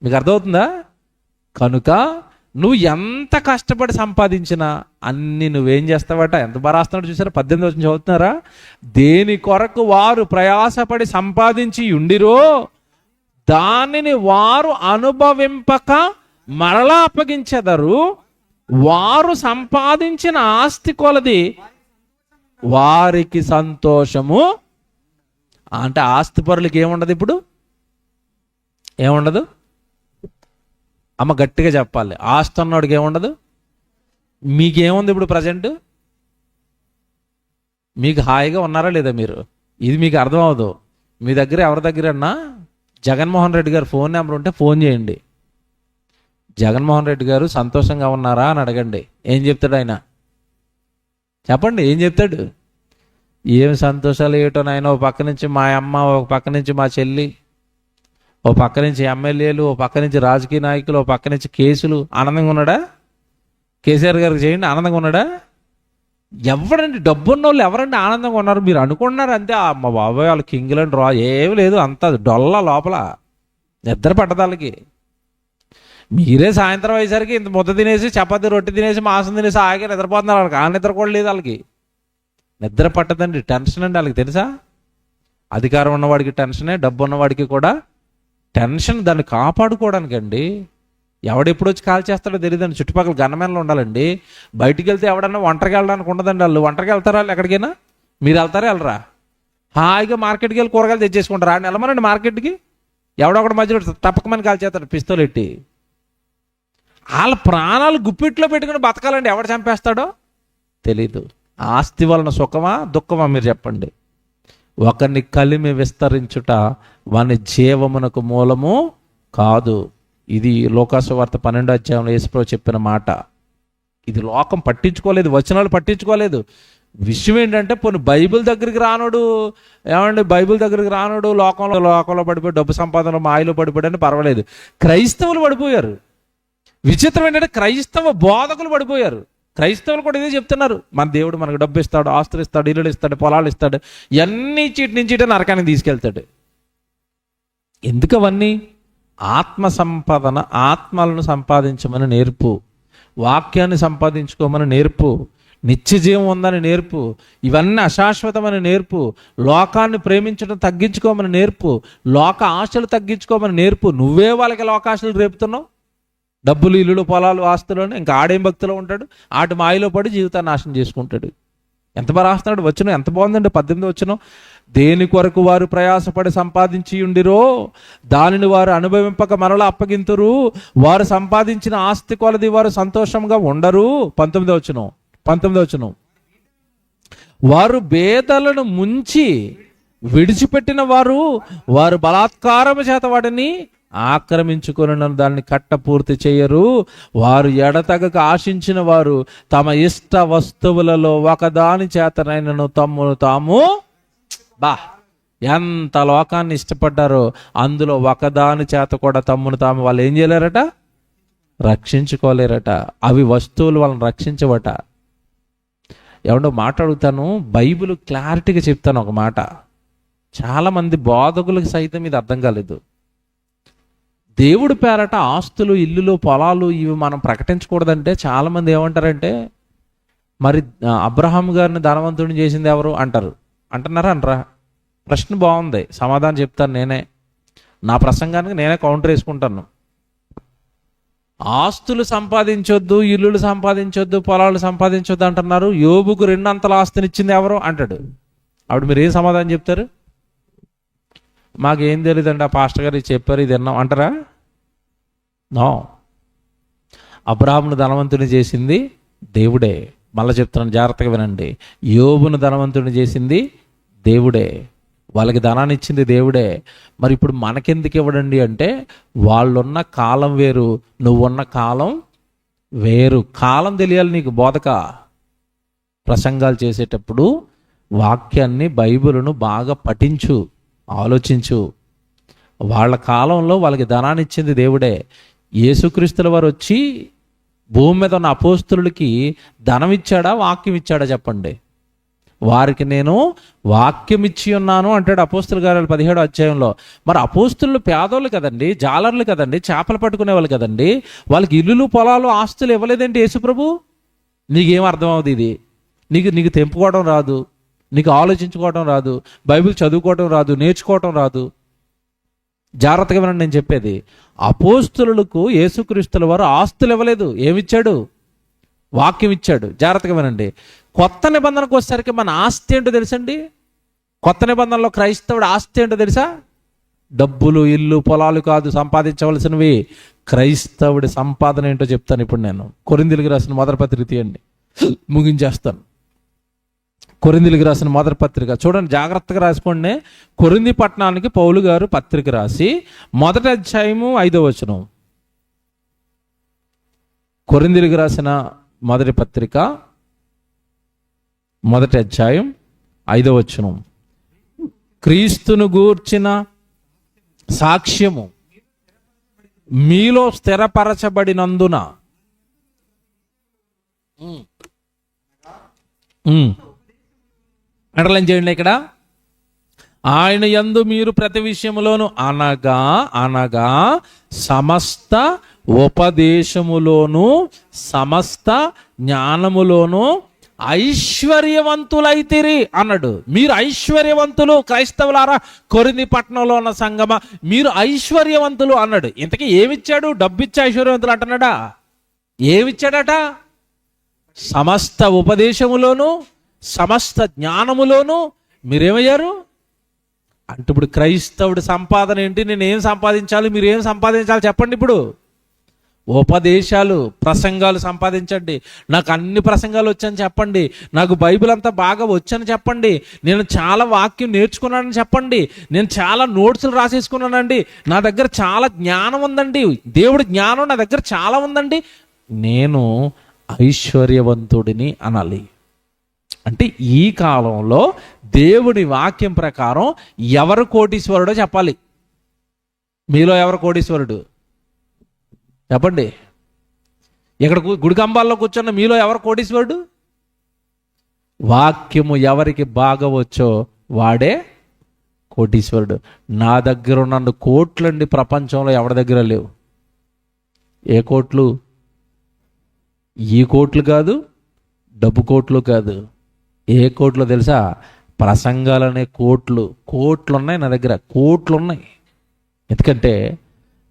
మీకు అర్థమవుతుందా? కనుక నువ్వు ఎంత కష్టపడి సంపాదించినా అన్ని నువ్వేం చేస్తావట. ఎంత బాగా రాస్తున్నాడు చూసారా? 18 వచనం చదువుతున్నారా? దేని కొరకు వారు ప్రయాసపడి సంపాదించి ఉండిరో దానిని వారు అనుభవింపక మరలా అప్పగించెదరు. వారు సంపాదించిన ఆస్తి కొలది వారికి సంతోషము. అంటే ఆస్తి పరులకి ఏముండదు ఇప్పుడు? ఏముండదు? అమ్మ గట్టిగా చెప్పాలి. ఆస్తి అన్నోడికి ఏముండదు. మీకేముంది ఇప్పుడు ప్రజెంట్? మీకు హాయిగా ఉన్నారా లేదా మీరు? ఇది మీకు అర్థం అవ్వదు. మీ దగ్గర ఎవరి దగ్గర అన్నా జగన్మోహన్ రెడ్డి గారు ఫోన్ నెంబర్ ఉంటే ఫోన్ చేయండి. జగన్మోహన్ రెడ్డి గారు సంతోషంగా ఉన్నారా అని అడగండి. ఏం చెప్తాడు ఆయన? చెప్పండి, ఏం చెప్తాడు? ఏం సంతోషాలు ఏటో నాయన. ఓ పక్క నుంచి మా అమ్మ, ఒక పక్క నుంచి మా చెల్లి, ఓ పక్క నుంచి ఎమ్మెల్యేలు, ఓ పక్క నుంచి రాజకీయ నాయకులు, ఓ పక్క నుంచి కేసులు. ఆనందంగా ఉన్నాడా? కేసీఆర్ గారికి చేయండి, ఆనందంగా ఉన్నాడా? ఎవరండి డబ్బున్న వాళ్ళు ఎవరండి ఆనందంగా ఉన్నారు? మీరు అనుకున్నారు అంతే. మా బాబాయ్ వాళ్ళు కింగ్లు అండ్ రా ఏమి లేదు, అంత డొల్ల లోపల నిద్ర పట్టదాలకి. మీరే సాయంత్రం అయ్యేసరికి ఇంత ముద్ద తినేసి, చపాతీ రొట్టె తినేసి, మాంసం తినేసి ఆగి నిద్రపోతున్నారు. వాళ్ళకి ఆ నిద్ర కూడా లేదు వాళ్ళకి. నిద్ర పట్టదండి, టెన్షన్ అండి వాళ్ళకి. తెలుసా? అధికారం ఉన్నవాడికి టెన్షనే, డబ్బు ఉన్నవాడికి కూడా టెన్షన్. దాన్ని కాపాడుకోవడానికి అండి. ఎవడెప్పుడు వచ్చి కాల్ చేస్తాడో తెలియదండి. చుట్టుపక్కల గన్నమెన్లు ఉండాలండి. బయటికి వెళ్తే ఎవడన్నా ఒంటరికి వెళ్ళడానికి ఉండదండి. వాళ్ళు ఒంటరికి వెళ్తారా? వాళ్ళు ఎక్కడికైనా మీరు వెళ్తారా? వెళ్ళరా? హాయిగా మార్కెట్కి వెళ్ళి కూరగాయలు తెచ్చేసుకుంటారా? అని వెళ్ళమనండి మార్కెట్కి. ఎవడొకటి మధ్యలో తప్పకమని కాల్ చేస్తాడు పిస్తోల్ ఎట్టి. వాళ్ళ ప్రాణాలు గుప్పిట్లో పెట్టుకుని బతకాలండి. ఎవడు చంపేస్తాడో తెలీదు. ఆస్తి వలన సుఖమా దుఃఖమా మీరు చెప్పండి? ఒకరిని కలిమి విస్తరించుట వాని జీవమునకు మూలము కాదు. ఇది లోకాసు వార్త 12వ అధ్యాయంలో యేసుప్రభువు చెప్పిన మాట. ఇది లోకం పట్టించుకోలేదు, వచనాలు పట్టించుకోలేదు. విషయం ఏంటంటే పోనీ బైబిల్ దగ్గరికి రానోడు, ఏమండి బైబిల్ దగ్గరికి రానోడు లోకంలో పడిపోయి డబ్బు సంపాదనలో మాయలో పడిపోయాడని పర్వాలేదు. క్రైస్తవులు పడిపోయారు. విచిత్రం ఏంటంటే క్రైస్తవ బోధకులు పడిపోయారు. క్రైస్తవులు కూడా ఇదే చెప్తున్నారు, మన దేవుడు మనకు డబ్బు ఇస్తాడు, ఆస్తులు ఇస్తాడు, ఇల్లులు ఇస్తాడు, పొలాలు ఇస్తాడు, ఇవన్నీ చీటి నుంచి నరకానికి తీసుకెళ్తాడు. ఎందుకు అవన్నీ? ఆత్మ సంపాదన, ఆత్మలను సంపాదించమని నేర్పు, వాక్యాన్ని సంపాదించుకోమని నేర్పు, నిత్యజీవం ఉందని నేర్పు, ఇవన్నీ అశాశ్వతమని నేర్పు, లోకాన్ని ప్రేమించడం తగ్గించుకోమని నేర్పు, లోక ఆశలు తగ్గించుకోమని నేర్పు. నువ్వే వాళ్ళకి లోకాశలు రేపుతున్నావు. డబ్బులు, ఇల్లులు, పొలాలు, ఆస్తులను. ఇంకా ఆడేం భక్తిలో ఉంటాడు, ఆటి మాయలో పడి జీవితాన్ని నాశనం చేసుకుంటాడు. ఎంత బాగా రాస్తున్నాడు వచనం, ఎంత బాగుందండి 18 వచనం. దేని కొరకు వారు ప్రయాసపడి సంపాదించి ఉండిరో దానిని వారు అనుభవింపక మరలా అప్పగింతురు. వారు సంపాదించిన ఆస్తి కొలది వారు సంతోషంగా ఉండరు. 19వ వచనం వారు బేదలను ముంచి విడిచిపెట్టిన వారు వారు బలాత్కారము చేత వాటిని ఆక్రమించుకొని దాన్ని కట్ట పూర్తి చేయరు. వారు ఎడతగక ఆశించిన వారు తమ ఇష్ట వస్తువులలో ఒకదాని చేతనైనను తమ్మును తాము ఎంత లోకాన్ని ఇష్టపడ్డారో అందులో ఒకదాని చేత కూడా తమ్మును తాము వాళ్ళు ఏం చేయలేరట, రక్షించుకోలేరట. అవి వస్తువులు వాళ్ళని రక్షించవట. ఏమంటో మాట్లాడుతాను, బైబిల్ క్లారిటీగా చెప్తాను ఒక మాట. చాలామంది బోధకులకు సైతం ఇది అర్థం కాలేదు. దేవుడి పేరట ఆస్తులు, ఇల్లులు, పొలాలు ఇవి మనం ప్రకటించకూడదంటే చాలామంది ఏమంటారంటే, మరి అబ్రహాం గారిని ధనవంతుడిని చేసింది ఎవరు అంటారు. అంటున్నారా అనరా? ప్రశ్న బాగుంది, సమాధానం చెప్తాను నేనే. నా ప్రసంగానికి నేనే కౌంటర్ వేసుకుంటాను. ఆస్తులు సంపాదించొద్దు, ఇల్లులు సంపాదించొద్దు, పొలాలు సంపాదించొద్దు అంటున్నారు. యోబుకు 2 అంతల ఆస్తినిచ్చింది ఎవరు అంటాడు. అప్పుడు మీరు ఏం సమాధానం చెప్తారు? మాకేం తెలియదండి, ఆ పాస్టర్ గారు చెప్పారు, ఇది విన్నాం అంటారా? నో. అబ్రాహామును ధనవంతుని చేసింది దేవుడే. మళ్ళీ చెప్తున్నాను, జాగ్రత్తగా వినండి. యోబును ధనవంతుని చేసింది దేవుడే. వాళ్ళకి ధనాన్ని ఇచ్చింది దేవుడే. మరి ఇప్పుడు మనకెందుకు ఇవ్వడండి అంటే, వాళ్ళున్న కాలం వేరు, నువ్వున్న కాలం వేరు. కాలం తెలియాలి నీకు. బోధక ప్రసంగాలు చేసేటప్పుడు వాక్యాన్ని, బైబిలును బాగా పఠించు, ఆలోచించు. వాళ్ళ కాలంలో వాళ్ళకి ధనాన్ని ఇచ్చింది దేవుడే. యేసుక్రీస్తుల వారు వచ్చి భూమి మీద ఉన్న అపోస్తులకి ధనం ఇచ్చాడా, వాక్యం ఇచ్చాడా చెప్పండి? వారికి నేను వాక్యం ఇచ్చి ఉన్నాను అంటాడు అపోస్తుల కార్యాలు 17వ అధ్యాయంలో. మరి అపోస్తులు పేదోళ్ళు కదండి, జాలర్లు కదండి, చేపలు పట్టుకునే వాళ్ళు కదండి. వాళ్ళకి ఇల్లులు, పొలాలు, ఆస్తులు ఇవ్వలేదండి యేసుప్రభు. నీకేం అర్థం అవుతుంది ఇది? నీకు తెంపుకోవడం రాదు, నీకు ఆలోచించుకోవడం రాదు, బైబిల్ చదువుకోవడం రాదు, నేర్చుకోవటం రాదు. జాగ్రత్తగా వినండి నేను చెప్పేది. అపోస్తులకు యేసుక్రీస్తుల వారు ఆస్తులు ఇవ్వలేదు. ఏమిచ్చాడు? వాక్యం ఇచ్చాడు. జాగ్రత్తగా వినండి. కొత్త నిబంధనకు వచ్చేసరికి మన ఆస్తి ఏంటో తెలుసండి? కొత్త నిబంధనలో క్రైస్తవుడి ఆస్తి ఏంటో తెలుసా? డబ్బులు, ఇల్లు, పొలాలు కాదు సంపాదించవలసినవి. క్రైస్తవుడి సంపాదన ఏంటో చెప్తాను ఇప్పుడు నేను. కొరింథీయులకు రాసిన మొదటి పత్రిక తీయండి, ముగించేస్తాను. కొరింథీయులకు రాసిన మొదటి పత్రిక చూడండి, జాగ్రత్తగా రాసుకోండి. కొరింథీ పట్టణానికి పౌలు గారు పత్రిక రాసి 1వ అధ్యాయము 5వ వచనం. కొరింథీయులకు రాసిన మొదటి పత్రిక 1వ అధ్యాయం 5వ వచనం. క్రీస్తును గూర్చిన సాక్ష్యము మీలో స్థిరపరచబడినందున అండర్లైన్ చేయండి ఇక్కడ. ఆయన యందు మీరు ప్రతి విషయములోను అనగా సమస్త ఉపదేశములోను సమస్త జ్ఞానములోను ఐశ్వర్యవంతులైతిరి అన్నాడు. మీరు ఐశ్వర్యవంతులు క్రైస్తవులారా, కొరింథీ పట్టణంలో ఉన్న సంగమ, మీరు ఐశ్వర్యవంతులు అన్నాడు. ఇంతకీ ఏమిచ్చాడు? డబ్బిచ్చి ఐశ్వర్యవంతులు అంటున్నాడా? ఏమిచ్చాడట? సమస్త ఉపదేశములోను సమస్త జ్ఞానములోను మీరేమయ్యారు అంటే. ఇప్పుడు క్రైస్తవుడి సంపాదన ఏంటి? నేను ఏం సంపాదించాలి, మీరు ఏం సంపాదించాలి చెప్పండి. ఇప్పుడు ఉపదేశాలు, ప్రసంగాలు సంపాదించండి. నాకు అన్ని ప్రసంగాలు వచ్చని చెప్పండి. నాకు బైబిల్ అంతా బాగా వచ్చని చెప్పండి. నేను చాలా వాక్యం నేర్చుకున్నానని చెప్పండి. నేను చాలా నోట్స్లు రాసేసుకున్నానండి. నా దగ్గర చాలా జ్ఞానం ఉందండి, దేవుడి జ్ఞానం నా దగ్గర చాలా ఉందండి. నేను ఐశ్వర్యవంతుడిని అనాలి. అంటే ఈ కాలంలో దేవుడి వాక్యం ప్రకారం ఎవరు కోటీశ్వరుడో చెప్పాలి. మీలో ఎవరు కోటీశ్వరుడు చెప్పండి. ఇక్కడ గుడికంబాల్లో కూర్చున్న మీలో ఎవరు కోటీశ్వరుడు? వాక్యము ఎవరికి బాగా వచ్చో వాడే కోటీశ్వరుడు. నా దగ్గర ఉన్న కోట్లండి ప్రపంచంలో ఎవరి దగ్గర లేవు. ఏ కోట్లు? ఈ కోట్లు కాదు, డబ్బు కోట్లు కాదు. ఏ కోట్లు తెలుసా? ప్రసంగాలనే కోట్లు ఉన్నాయి నా దగ్గర, కోట్లు ఉన్నాయి. ఎందుకంటే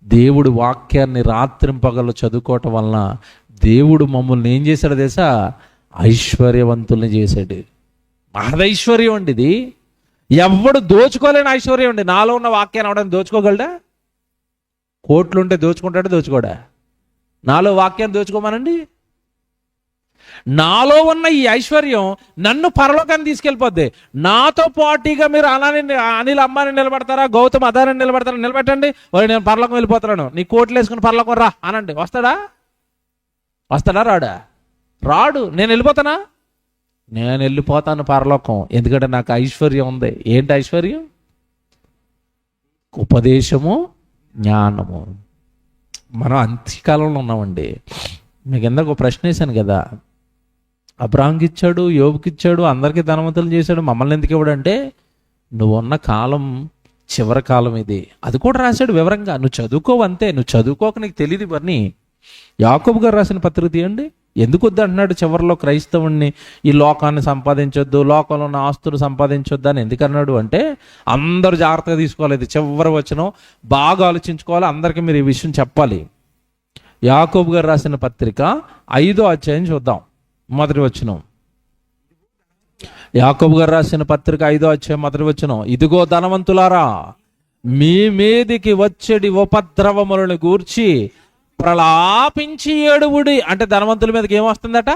దేవుడు వాక్యాన్ని రాత్రింపగలు చదువుకోవటం వలన దేవుడు మమ్మల్ని ఏం చేశాడో తెలుసా? ఐశ్వర్యవంతుల్ని చేశాడు. మహదైశ్వర్యం అండి ఇది. ఎవడు దోచుకోలేని ఐశ్వర్యం అండి. నాలో ఉన్న వాక్యాన్ని అవడానికి దోచుకోగలడా? కోట్లు ఉంటే దోచుకుంటాడా? దోచుకోడా? నాలో వాక్యాన్ని దోచుకోమానండి. నాలో ఉన్న ఈ ఐశ్వర్యం నన్ను పరలోకాన్ని తీసుకెళ్ళిపోద్ది. నాతో పోటీగా మీరు అనిల్ అంబానీ నిలబడతారా, గౌతమ్ అదాని నిలబడతారా, నిలబెట్టండి. నేను పరలోకం వెళ్ళిపోతున్నాను, నీ కోట్లు వేసుకుని పరలోకం రా అనండి. వస్తాడా రాడా? రాడు. నేను వెళ్ళిపోతానా? నేను వెళ్ళిపోతాను పరలోకం. ఎందుకంటే నాకు ఐశ్వర్యం ఉంది. ఏంటి ఐశ్వర్యం? ఉపదేశము, జ్ఞానము. మనం అంత్యకాలంలో ఉన్నామండి. మీకు ఇందాక ఒక ప్రశ్న వేశాను కదా, అబ్రాహాంకి ఇచ్చాడు, యోబుకి ఇచ్చాడు, అందరికీ ధనవంతులు చేశాడు, మమ్మల్ని ఎందుకు ఇవ్వడంటే నువ్వున్న కాలం చివరి కాలం ఇది. అది కూడా రాశాడు వివరంగా. నువ్వు చదువుకోవంతే, నువ్వు చదువుకోక నీకు తెలియదు ఇవన్నీ. యాకోబు గారు రాసిన పత్రిక తీయండి. ఎందుకు వద్దు అంటున్నాడు చివరిలో క్రైస్తవుణ్ణి? ఈ లోకాన్ని సంపాదించొద్దు, లోకంలో ఉన్న ఆస్తులు సంపాదించొద్దు అని ఎందుకు అన్నాడు అంటే, అందరూ జాగ్రత్తగా తీసుకోవాలి. ఇది చివరి వచనం, బాగా ఆలోచించుకోవాలి. అందరికీ మీరు ఈ విషయం చెప్పాలి. యాకోబు గారు రాసిన పత్రిక 5వ అధ్యాయం చూద్దాం, మొదటి వచనం. యాకోబు గారు రాసిన పత్రిక 5వ అధ్యాయం మొదటి వచనం. ఇదిగో ధనవంతులారా, మీ మీదికి వచ్చేడి ఉపద్రవములను గూర్చి ప్రలాపించి ఏడువుడి. అంటే ధనవంతుల మీదకి ఏమొస్తుందట?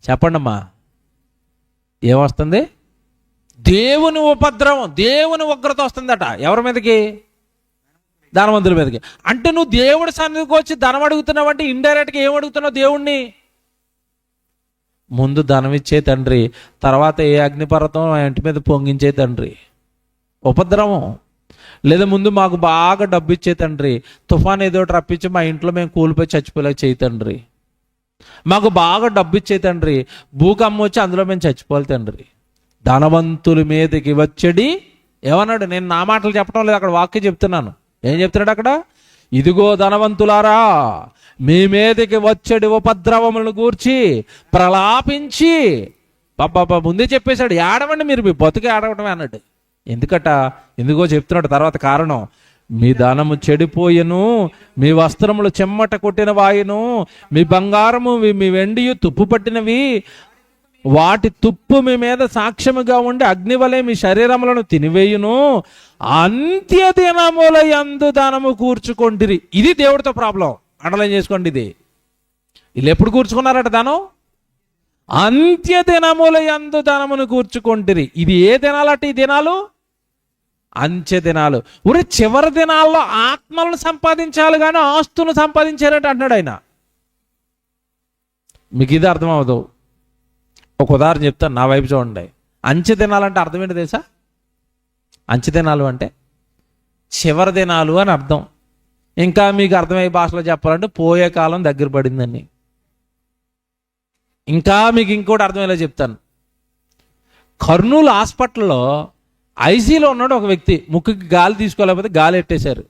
చెప్పండమ్మా, ఏమొస్తుంది? దేవుని ఉపద్రవం, దేవుని ఉగ్రత వస్తుందట. ఎవరి మీదకి? ధనవంతుల మీదకి. అంటే నువ్వు దేవుడి సన్నిధికి వచ్చి ధనం అడుగుతున్నావు అంటే ఇండైరెక్ట్గా ఏం అడుగుతున్నావు దేవుణ్ణి? ముందు ధనం ఇచ్చే తండ్రి, తర్వాత ఏ అగ్నిపర్వతం ఆ ఇంటి మీద పొంగించే తండ్రి. ఉపద్రవం. లేదా ముందు మాకు బాగా డబ్బు ఇచ్చే తండ్రి, తుఫాన్ ఏదో రప్పించి మా ఇంట్లో మేము కూలిపోయి చచ్చిపోయేలా చేయి తండ్రి. మాకు బాగా డబ్బు ఇచ్చే తండ్రి, భూకమ్మ వచ్చి అందులో మేము చచ్చిపోవాలి తండ్రి. ధనవంతుల మీదకి వచ్చేడి ఏమన్నాడు? నేను నా మాటలు చెప్పడం లేదు, అక్కడ వాక్యం చెప్తున్నాను. ఏం చెప్తున్నాడు అక్కడ? ఇదిగో ధనవంతులారా, మీ మీదకి వచ్చేడి ఉపద్రవములను గూర్చి ప్రలాపించి. బాబా ముందే చెప్పేశాడు, ఏడవండి మీరు, మీ బతుకే ఏడవటమే అన్నాడు. ఎందుకో చెప్తున్నాడు తర్వాత కారణం. మీ ధనము చెడిపోయెను, మీ వస్త్రములు చెమ్మట కొట్టిన వాయును, మీ బంగారము మీ వెండియు తుప్పు పట్టినవి, వాటి తుప్పు మీ మీద సాక్ష్యముగా ఉండి అగ్నివలే మీ శరీరములను తినివేయును, అంత్య దినముల యందు ధనము కూర్చుకొంటిరి. ఇది దేవుడితో ప్రాబ్లం. అండర్లైన్ చేసుకోండి. ఇది వీళ్ళు ఎప్పుడు కూర్చుకున్నారట ధనం? అంత్య దినముల యందు ధనమును కూర్చుకొంటిరి. ఇది ఏ దినాలట? ఈ దినాలు అంత్య దినాలు. ఊరి చివరి దినాల్లో ఆత్మలను సంపాదించాలి కానీ ఆస్తులను సంపాదించారట అంటున్నాడు ఆయన. మీకు ఇది అర్థం అవ్వదు. ఒక ఉదాహరణ చెప్తాను, నా వైపు చూడండి. అంచె దినాలు అంటే అర్థం ఏంటి తెలుసా? అంచె దినాలు అంటే చివరి దినాలు అని అర్థం. ఇంకా మీకు అర్థమయ్యే భాషలో చెప్పాలంటే పోయే కాలం దగ్గర పడిందని. ఇంకా మీకు ఇంకోటి అర్థమయ్యేలా చెప్తాను. కర్నూలు హాస్పిటల్లో ఐసీలో ఉన్నాడు ఒక వ్యక్తి, ముక్కుకి గాలి తీసుకోలేకపోతే గాలి ఎట్టేశారు.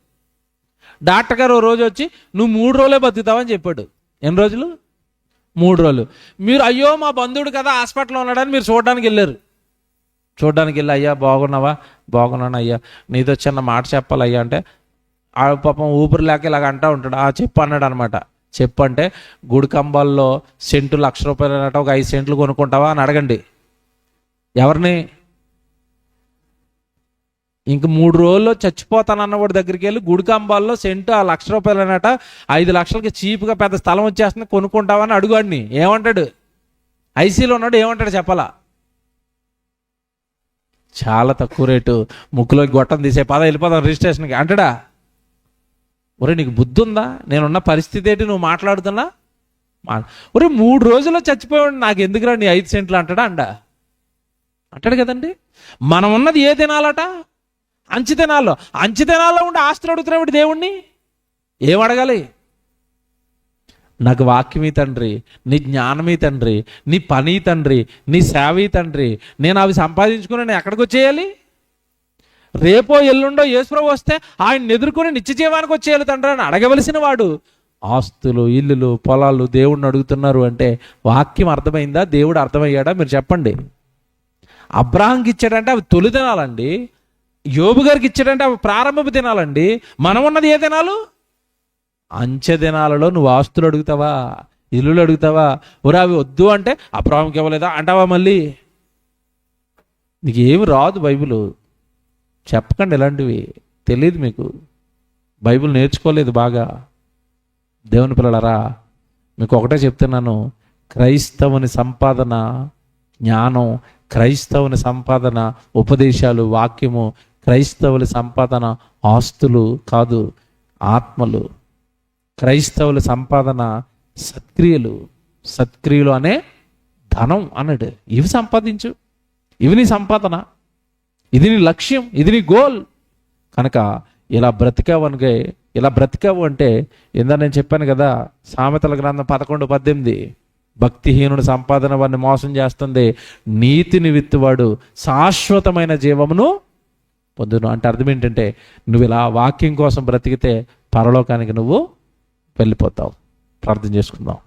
డాక్టర్ గారు ఓ రోజు వచ్చి నువ్వు 3 రోజులే బతుకుతావని చెప్పాడు. ఎన్ని రోజులు? 3 రోజులు. మీరు అయ్యో మా బంధువుడు కదా హాస్పిటల్లో ఉన్నాడని మీరు చూడడానికి వెళ్ళారు. చూడడానికి వెళ్ళి, అయ్యా బాగున్నావా? బాగున్నాను అయ్యా, నీతో చిన్న మాట చెప్పాలి అయ్యా అంటే, ఆ పాపం ఊపిరి లేక ఇలాగ అంటూ ఉంటాడు. చెప్పు అన్నాడు అనమాట. చెప్పు అంటే, గుడి కంబాల్లో సెంటు ₹1,00,000 అన్నట్టు ఒక 5 సెంట్లు కొనుక్కుంటావా అని అడగండి. ఎవరిని? ఇంక 3 రోజుల్లో చచ్చిపోతానన్నవాడి దగ్గరికి వెళ్ళి గుడి కంబాల్లో సెంటు ఆ ₹1,00,000 అన్నట 5 లక్షలకి చీప్గా పెద్ద స్థలం వచ్చేస్తుంది, కొనుక్కుంటావని అడుగుని. ఏమంటాడు? ఐసీలో ఉన్నాడు. ఏమంటాడు చెప్పాలా? చాలా తక్కువ రేటు, ముక్కులోకి గొట్టం తీసే, పద వెళ్ళిపోదాం రిజిస్ట్రేషన్కి అంటాడా? ఒరే నీకు బుద్ధి ఉందా? నేనున్న పరిస్థితి ఏంటి నువ్వు మాట్లాడుతున్నా? ఒరే 3 రోజుల్లో చచ్చిపోయాడు, నాకు ఎందుకురా నీ 5 సెంట్లు అంటాడా? అంటాడు కదండి. మనం ఉన్నది ఏ దినాలట? అంచె దినాల్లో. అంచె దినాల్లో ఉండి ఆస్తులు అడుగుతున్నాడు దేవుణ్ణి. ఏం అడగాలి? నాకు వాక్యమీ తండ్రి, నీ జ్ఞానమీ తండ్రి, నీ పని తండ్రి, నీ సేవీ తండ్రి. నేను అవి సంపాదించుకుని నేను ఎక్కడికి వచ్చేయాలి? రేపో ఎల్లుండో యేసుప్రభు వస్తే ఆయన ఎదుర్కొని నిత్య జీవానికి వచ్చేయాలి తండ్రి అని అడగవలసిన వాడు ఆస్తులు, ఇల్లులు, పొలాలు దేవుడిని అడుగుతున్నారు అంటే వాక్యం అర్థమైందా? దేవుడు అర్థమయ్యాడా? మీరు చెప్పండి. అబ్రాహాంకి ఇచ్చాడంటే అవి తొలి దినాలండి. యోబు గారికి ఇచ్చాడంటే అవి ప్రారంభపు దినాలండి. మనం ఉన్నది ఏ దినాలు? అంచె దినాలలో నువ్వు ఆస్తులు అడుగుతావా? ఇల్లులు అడుగుతావా? ఒరే అవి వద్దు అంటే అబ్రాహాంకి ఇవ్వలేదా అంటావా? మళ్ళీ నీకు ఏమి రాదు. బైబిల్ చెప్పకండి, ఇలాంటివి తెలియదు మీకు. బైబిల్ నేర్చుకోలేదు బాగా. దేవుని పిల్లలారా, మీకు ఒకటే చెప్తున్నాను, క్రైస్తవుని సంపాదన జ్ఞానం, క్రైస్తవుని సంపాదన ఉపదేశాలు, వాక్యము, క్రైస్తవుల సంపాదన ఆస్తులు కాదు, ఆత్మలు. క్రైస్తవుల సంపాదన సత్క్రియలు, సత్క్రియలు అనే ధనం అన్నాడు. ఇవి సంపాదించు, ఇవి నీ సంపాదన, ఇది నీ లక్ష్యం, ఇది నీ గోల్. కనుక ఇలా బ్రతికావు అంటే ఇందా నేను చెప్పాను కదా, సామెతల గ్రంథం 11:18, భక్తిహీనుని సంపాదన వాడిని మోసం చేస్తుంది, నీతిని విత్తువాడు శాశ్వతమైన జీవమును పొందును. అంటే అర్థం ఏంటంటే, నువ్వు ఇలా వాక్యం కోసం బ్రతికితే పరలోకానికి నువ్వు వెళ్ళిపోతావు. ప్రార్థన చేసుకుందాం.